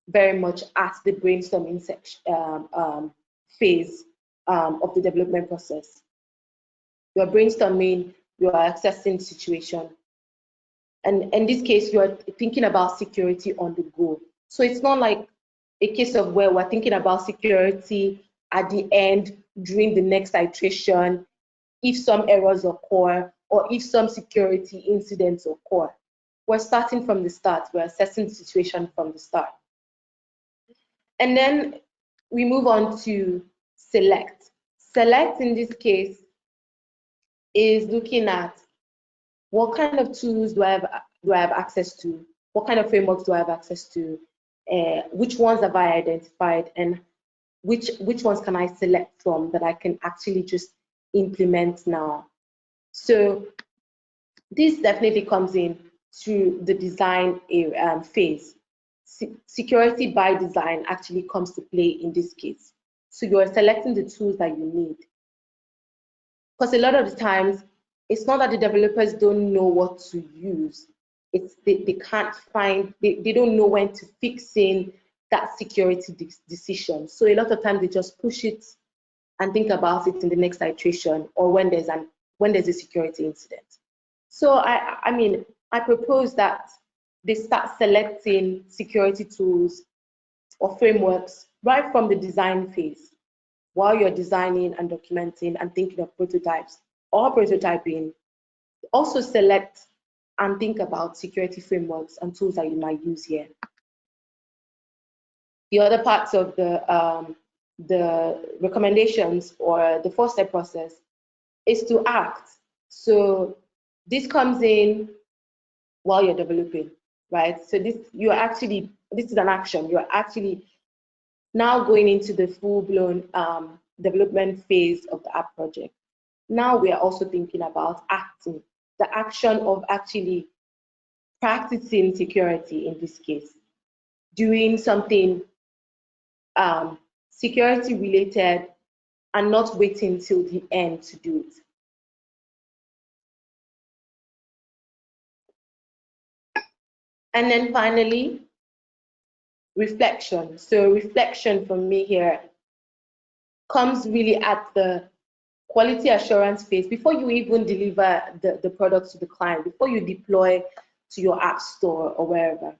very much at the brainstorming phase of the development process. You're brainstorming, you're assessing the situation. And in this case, you're thinking about security on the go. So it's not like a case of where we're thinking about security at the end during the next iteration, if some errors occur or if some security incidents occur. We're starting from the start. We're assessing the situation from the start. And then we move on to select. Select in this case is looking at what kind of tools do I have access to? What kind of frameworks do I have access to? Which ones have I identified, and which ones can I select from that I can actually just implement now? So this definitely comes in through the design phase. Security by design actually comes to play in this case. So you're selecting the tools that you need. Because a lot of the times, it's not that the developers don't know what to use. It's they can't find, they don't know when to fix in that security decision. So a lot of times they just push it and think about it in the next iteration or when there's a security incident. So I mean, I propose that they start selecting security tools or frameworks right from the design phase, while you're designing and documenting and thinking of prototypes or prototyping. Also select and think about security frameworks and tools that you might use here. The other parts of the recommendations or the 4-step process is to act. So this comes in while you're developing, right? So this is an action. You're actually now going into the full-blown development phase of the app project. Now we are also thinking about acting, the action of actually practicing security in this case, doing something security related, and not waiting till the end to do it. And then finally, reflection. So reflection for me here comes really at the quality assurance phase before you even deliver the product to the client, before you deploy to your app store or wherever.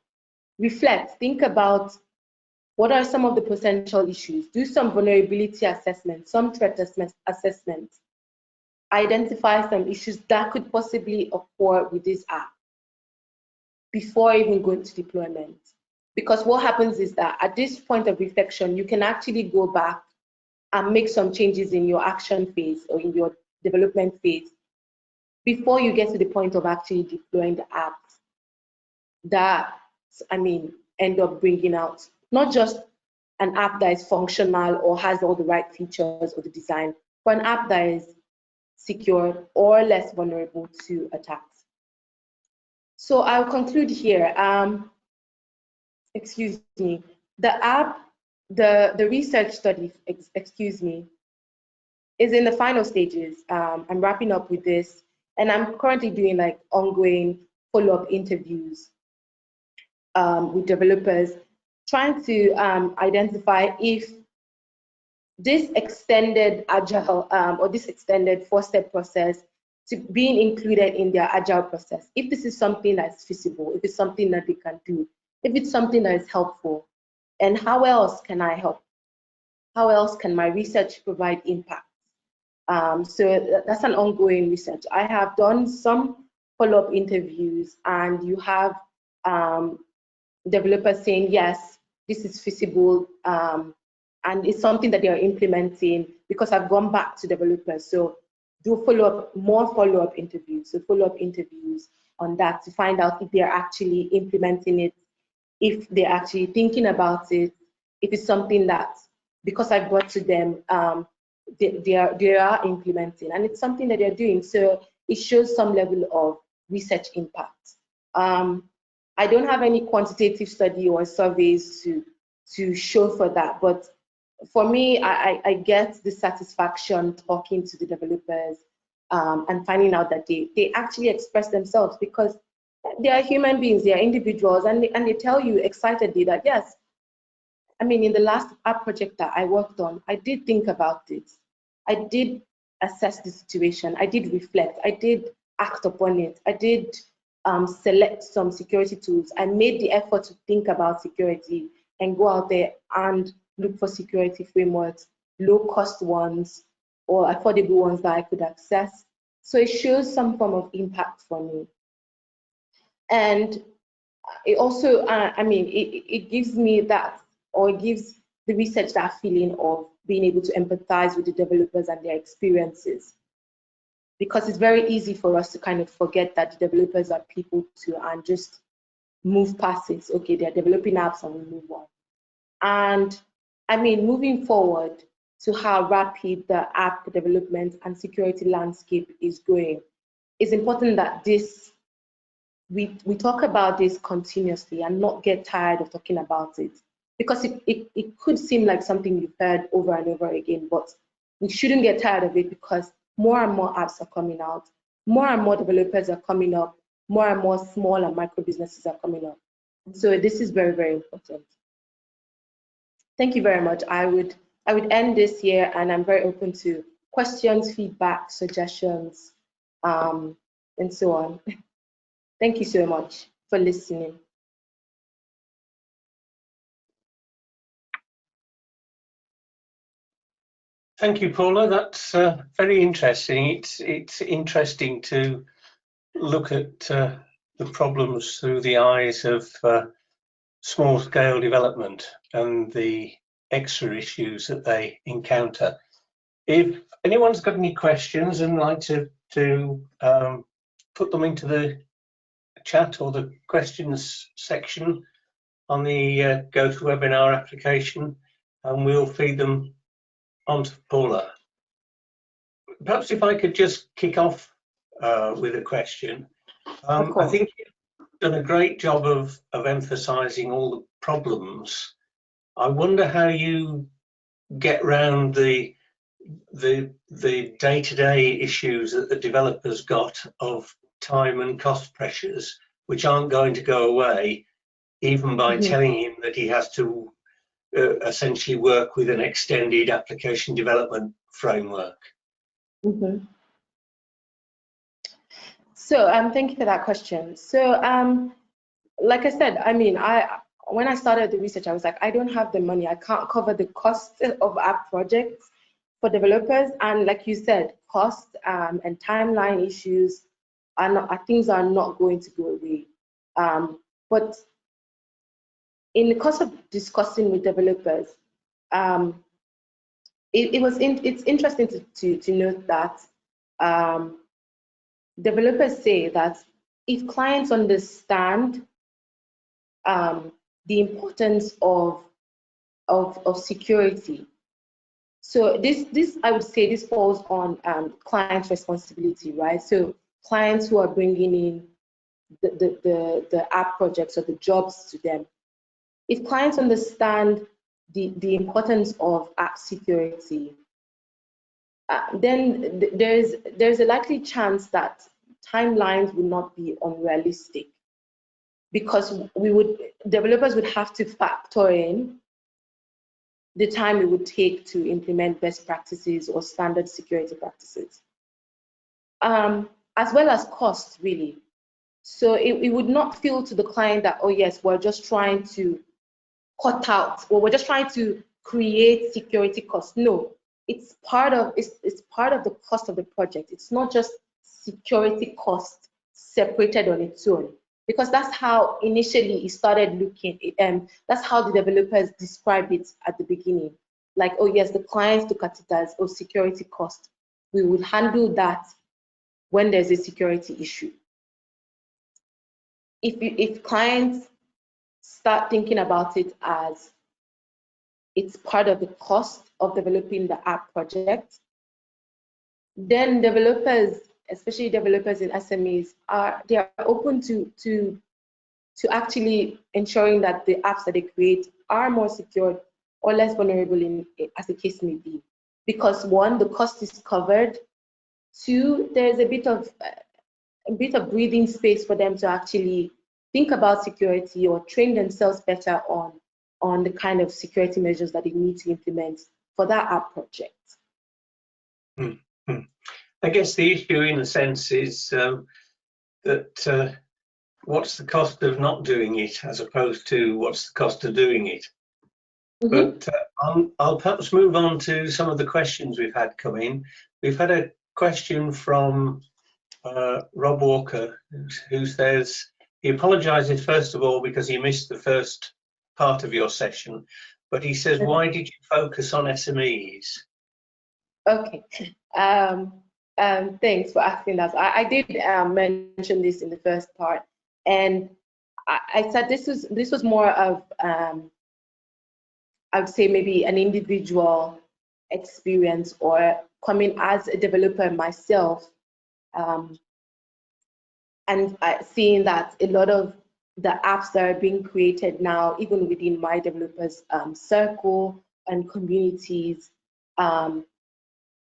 Reflect, think about what are some of the potential issues, do some vulnerability assessment, some threat assessment, identify some issues that could possibly occur with this app before even going to deployment. Because what happens is that at this point of reflection, you can actually go back and make some changes in your action phase or in your development phase before you get to the point of actually deploying the app that, end up bringing out not just an app that is functional or has all the right features or the design, but an app that is secure or less vulnerable to attacks. So I'll conclude here. Excuse me. The research study, is in the final stages. I'm wrapping up with this, and I'm currently doing like ongoing follow-up interviews with developers, trying to identify if this extended agile or this extended 4-step process to being included in their agile process, if this is something that's feasible, if it's something that they can do, if it's something that is helpful, and how else can I help? How else can my research provide impact? So that's an ongoing research. I have done some follow-up interviews, and you have developers saying, yes, this is feasible, and it's something that they are implementing, because I've gone back to developers. So do more follow-up interviews. So follow-up interviews on that to find out if they're actually implementing it, if they're actually thinking about it, if it's something that, because I've brought to them, they are implementing, and it's something that they're doing. So it shows some level of research impact. I don't have any quantitative study or surveys to show for that, but for me, I get the satisfaction talking to the developers and finding out that they actually express themselves, because they are human beings, they are individuals, and they tell you excitedly that, yes, in the last app project that I worked on, I did think about it. I did assess the situation. I did reflect. I did act upon it. I did select some security tools. I made the effort to think about security and go out there and look for security frameworks, low-cost ones or affordable ones that I could access. So it shows some form of impact for me. And it also, it gives me that, or it gives the research that feeling of being able to empathize with the developers and their experiences. Because it's very easy for us to kind of forget that the developers are people too and just move past it. Okay, they're developing apps and we move on. And moving forward to how rapid the app development and security landscape is going, it's important that we talk about this continuously and not get tired of talking about it, because it could seem like something you've heard over and over again, but we shouldn't get tired of it, because more and more apps are coming out, more and more developers are coming up, more and more small and micro businesses are coming up. So this is very, very important. Thank you very much. I would end this here, and I'm very open to questions, feedback, suggestions, and so on. Thank you so much for listening. Thank you, Paula. That's very interesting. It's interesting to look at the problems through the eyes of small-scale development and the extra issues that they encounter. If anyone's got any questions and like to put them into the chat or the questions section on the GoToWebinar application, and we'll feed them onto Paula. Perhaps if I could just kick off with a question. I think you've done a great job of emphasizing all the problems. I wonder how you get round the day-to-day issues that the developers got of time and cost pressures, which aren't going to go away, even by telling him that he has to essentially work with an extended application development framework? So thank you for that question. So like I said, I mean, when I started the research, I was like, I don't have the money. I can't cover the cost of app projects for developers. And like you said, cost and timeline issues things are not going to go away. But in the course of discussing with developers, it's interesting to note that developers say that if clients understand the importance of security, so this I would say this falls on clients' responsibility, right? So clients who are bringing in the app projects or the jobs to them, if clients understand the importance of app security, then there's a likely chance that timelines will not be unrealistic, because developers would have to factor in the time it would take to implement best practices or standard security practices, as well as costs, really. So it would not feel to the client that, oh yes, we're just trying to cut out, or we're just trying to create security costs. No, it's part of the cost of the project. It's not just security cost separated on its own, because that's how initially it started looking, and that's how the developers described it at the beginning. Like, oh yes, the clients look at it as, oh, security cost. We will handle that when there's a security issue. If clients start thinking about it as it's part of the cost of developing the app project, then developers, especially developers in SMEs, they are open to actually ensuring that the apps that they create are more secure or less vulnerable, as the case may be. Because one, the cost is covered. Two, there's a bit of breathing space for them to actually think about security or train themselves better on the kind of security measures that they need to implement for that app project. I guess the issue, in a sense, is that what's the cost of not doing it, as opposed to what's the cost of doing it. But I'll perhaps move on to some of the questions we've had come in. We've had a question from Rob Walker, who says he apologises first of all because he missed the first part of your session, but he says, why did you focus on SMEs? Okay, thanks for asking that. I did mention this in the first part, and I said this was more of I would say maybe an individual experience, or coming as a developer myself, and seeing that a lot of the apps that are being created now, even within my developers circle and communities, are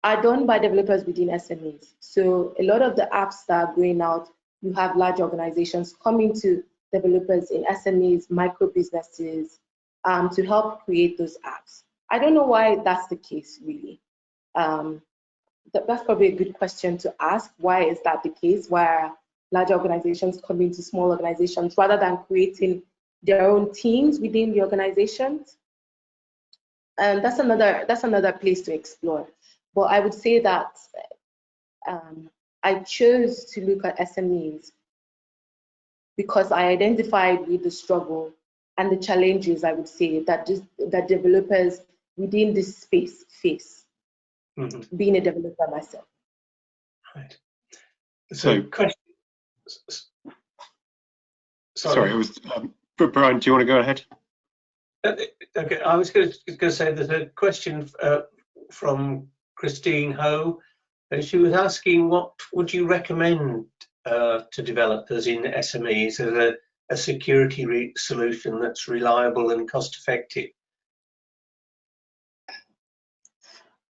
done by developers within SMEs. So a lot of the apps that are going out, you have large organizations coming to developers in SMEs, micro businesses, to help create those apps. I don't know why that's the case, really. That's probably a good question to ask. Why is that the case? Why are large organizations coming to small organizations rather than creating their own teams within the organizations? And that's another place to explore. But I would say that I chose to look at SMEs because I identified with the struggle and the challenges, I would say, that developers within this space face, being a developer myself. Right. So, sorry, it was Brian. Do you want to go ahead? Okay, I was going to say there's a question from Christine Ho, and she was asking, what would you recommend to developers in SMEs as a security solution that's reliable and cost effective?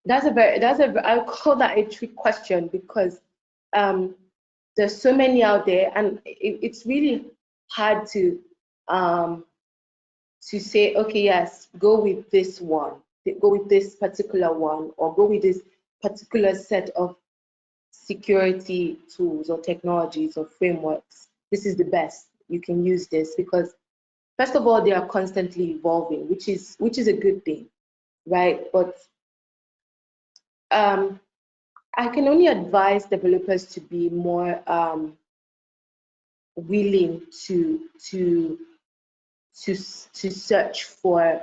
I call that a trick question, because there's so many out there, and it's really hard to say, okay, yes, go with this one, go with this particular one, or go with this particular set of security tools or technologies or frameworks. This is the best. You can use this, because first of all, they are constantly evolving, which is a good thing, right? But I can only advise developers to be more willing to search for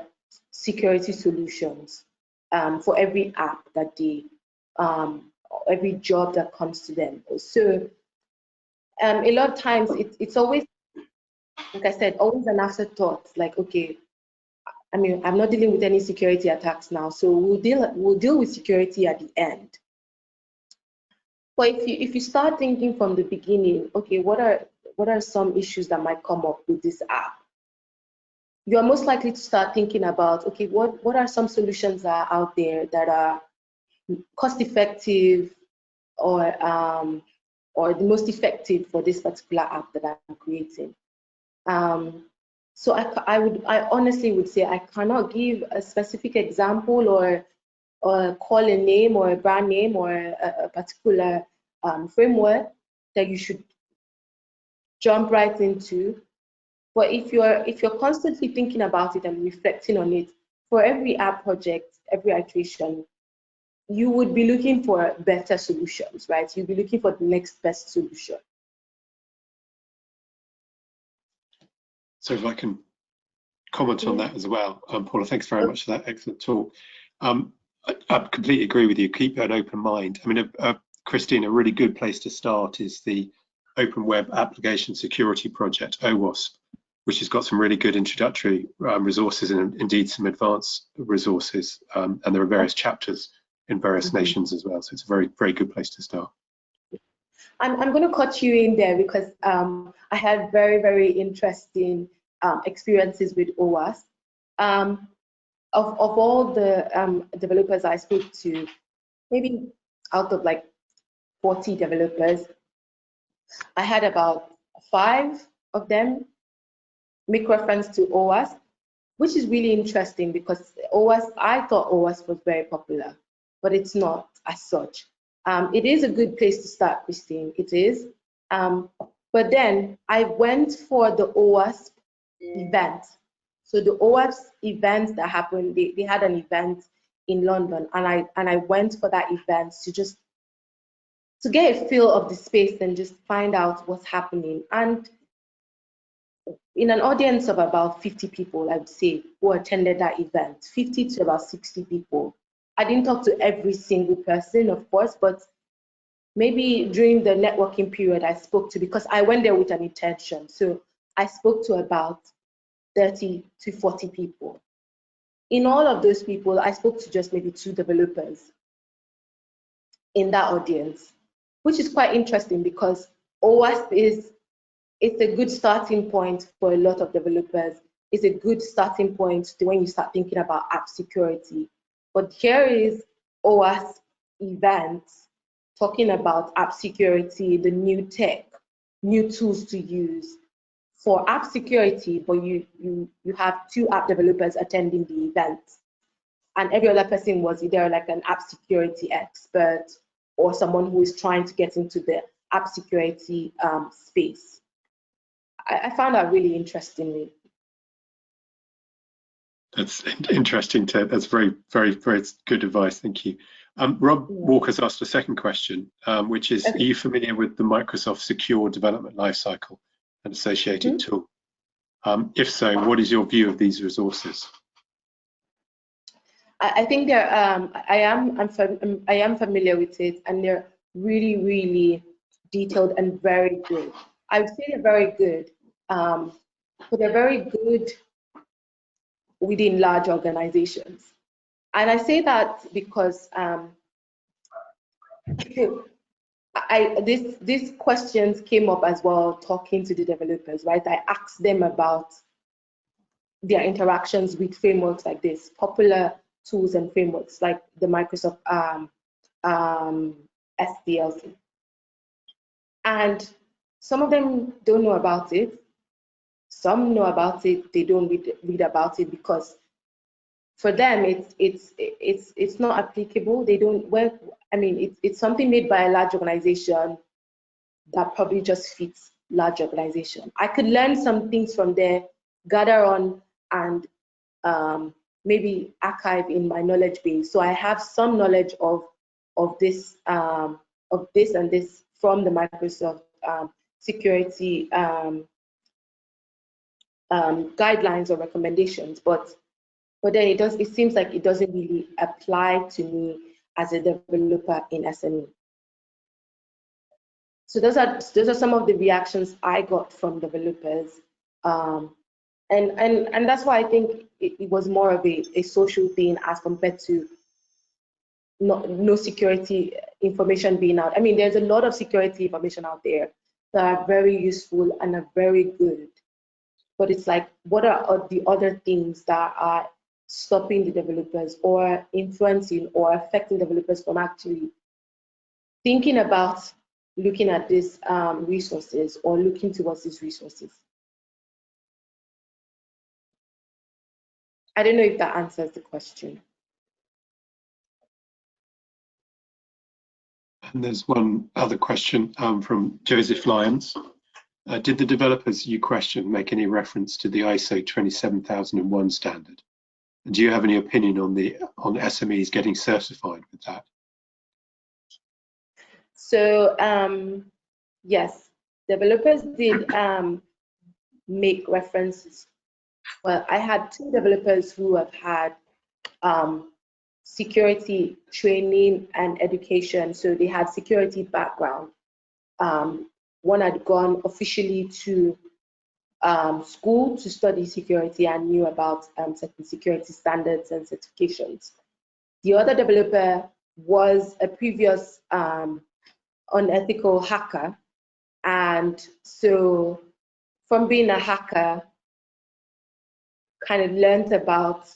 security solutions for every app that they, every job that comes to them. So a lot of times it's always, like I said, always an afterthought. Like, okay, I mean, I'm not dealing with any security attacks now, so we'll deal with security at the end. But if you start thinking from the beginning, okay, what are some issues that might come up with this app? You are most likely to start thinking about, okay, what are some solutions that are out there that are cost effective or the most effective for this particular app that I'm creating. So I honestly would say I cannot give a specific example or call a name or a brand name or a particular framework that you should jump right into. But if you're constantly thinking about it and reflecting on it, for every app project, every iteration, you would be looking for better solutions, right? You'll be looking for the next best solution. So if I can comment on that as well, Paula, thanks very much for that excellent talk. I completely agree with you. Keep an open mind. I mean, Christine, a really good place to start is the Open Web Application Security Project, OWASP, which has got some really good introductory resources and indeed some advanced resources. And there are various chapters in various nations as well. So it's a very, very good place to start. I'm going to cut you in there because I had very, very interesting experiences with OWASP. Of all the developers I spoke to, maybe out of like 40 developers, I had about 5 of them make reference to OWASP, which is really interesting because OWASP, I thought OWASP was very popular, but it's not as such. It is a good place to start, Christine, it is. But then I went for the OWASP event. So the OWASP event that happened, they had an event in London, and I went for that event to get a feel of the space and just find out what's happening. And in an audience of about 50 people, I would say, who attended that event, 50 to about 60 people. I didn't talk to every single person, of course, but maybe during the networking period I spoke to, because I went there with an intention. So I spoke to about 30 to 40 people. In all of those people, I spoke to just maybe 2 developers in that audience, which is quite interesting because OWASP it's a good starting point for a lot of developers. It's a good starting point when you start thinking about app security. But here is OWASP events talking about app security, the new tech, new tools to use for app security, but you have 2 app developers attending the event. And every other person was either like an app security expert or someone who is trying to get into the app security space. I found that really interesting. That's interesting, Ted. That's very, very, very good advice. Thank you. Rob Walker's asked a second question, which is, are you familiar with the Microsoft Secure Development Lifecycle and associated tool? If so, what is your view of these resources? I think I am familiar with it, and they're really, really detailed and very good. I would say they're very good, but they're very good within large organizations. And I say that because these questions came up as well talking to the developers, right? I asked them about their interactions with frameworks like this, popular tools and frameworks like the Microsoft SDLC. And some of them don't know about it. Some know about it. They don't read about it because for them it's not applicable. They don't work. I mean, it's something made by a large organization that probably just fits large organization. I could learn some things from there, gather on, and maybe archive in my knowledge base. So I have some knowledge of this and this from the Microsoft security guidelines or recommendations, but then it seems like it doesn't really apply to me as a developer in SME. So those are some of the reactions I got from developers, and that's why I think it was more of a social thing as compared to no security information being out. I mean, there's a lot of security information out there that are very useful and are very good, but it's like, what are the other things that are stopping the developers or influencing or affecting developers from actually thinking about looking at these resources or looking towards these resources? I don't know if that answers the question. And there's one other question from Joseph Lyons. Did the developers you questioned make any reference to the ISO 27001 standard? And do you have any opinion on SMEs getting certified with that? So yes, developers did make references. Well, I had 2 developers who have had security training and education, so they had security background. One had gone officially to school to study security and knew about certain security standards and certifications. The other developer was a previous unethical hacker, and so from being a hacker, kind of learned about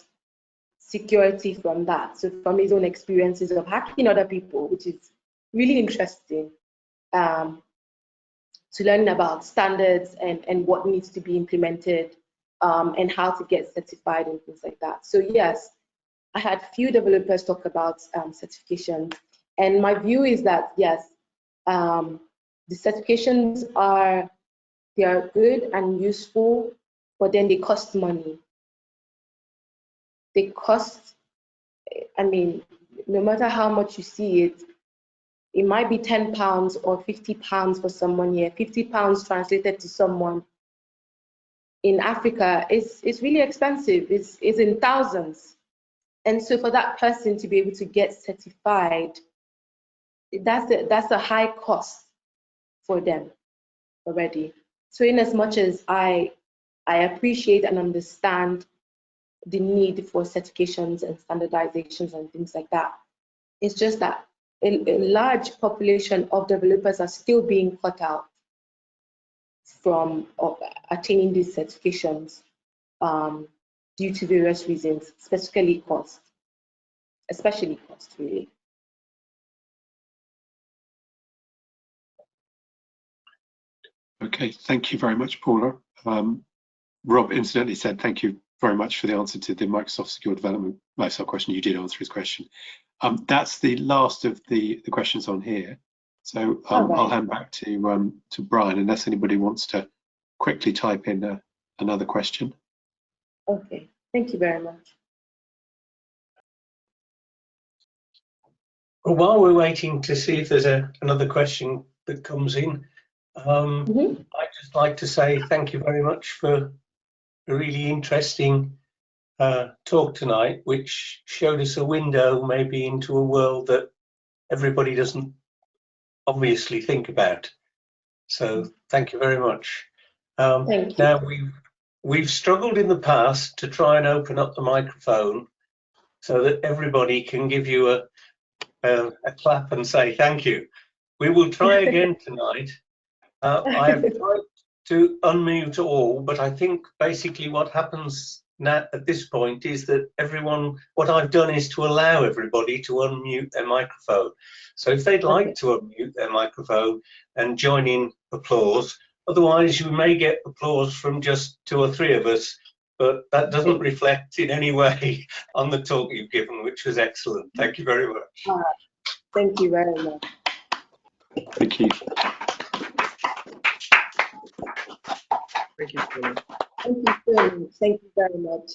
security from that. So from his own experiences of hacking other people, which is really interesting, to learn about standards and what needs to be implemented, and how to get certified and things like that. So yes, I had few developers talk about certifications, and my view is that yes, the certifications are good and useful, but then they cost money. They cost, I mean, no matter how much you see it, it might be £10 or £50 for someone here. £50 translated to someone in Africa is really expensive. It's in thousands. And so for that person to be able to get certified, that's a high cost for them already. So in as much as I appreciate and understand the need for certifications and standardizations and things like that, it's just that a large population of developers are still being cut out from attaining these certifications due to various reasons, especially cost, really. Okay, thank you very much, Paula. Rob incidentally said thank you very much for the answer to the Microsoft Secure Development Lifecycle question. You did answer his question. That's the last of the questions on here. So right. I'll hand back to Brian, unless anybody wants to quickly type in another question. Okay, thank you very much. Well, while we're waiting to see if there's another question that comes in, I'd just like to say thank you very much for a really interesting talk tonight, which showed us a window maybe into a world that everybody doesn't obviously think about. So thank you very much. Thank you. Now we've struggled in the past to try and open up the microphone so that everybody can give you a clap and say thank you. We will try again tonight. I have tried to unmute all, but I think basically what happens at this point is that what I've done is to allow everybody to unmute their microphone. So if they'd like to unmute their microphone and join in applause, otherwise you may get applause from just 2 or 3 of us, but that doesn't reflect in any way on the talk you've given, which was excellent. Thank you very much. Thank you very much. Thank you. Thank you, Paula. Thank you so much. Thank you very much.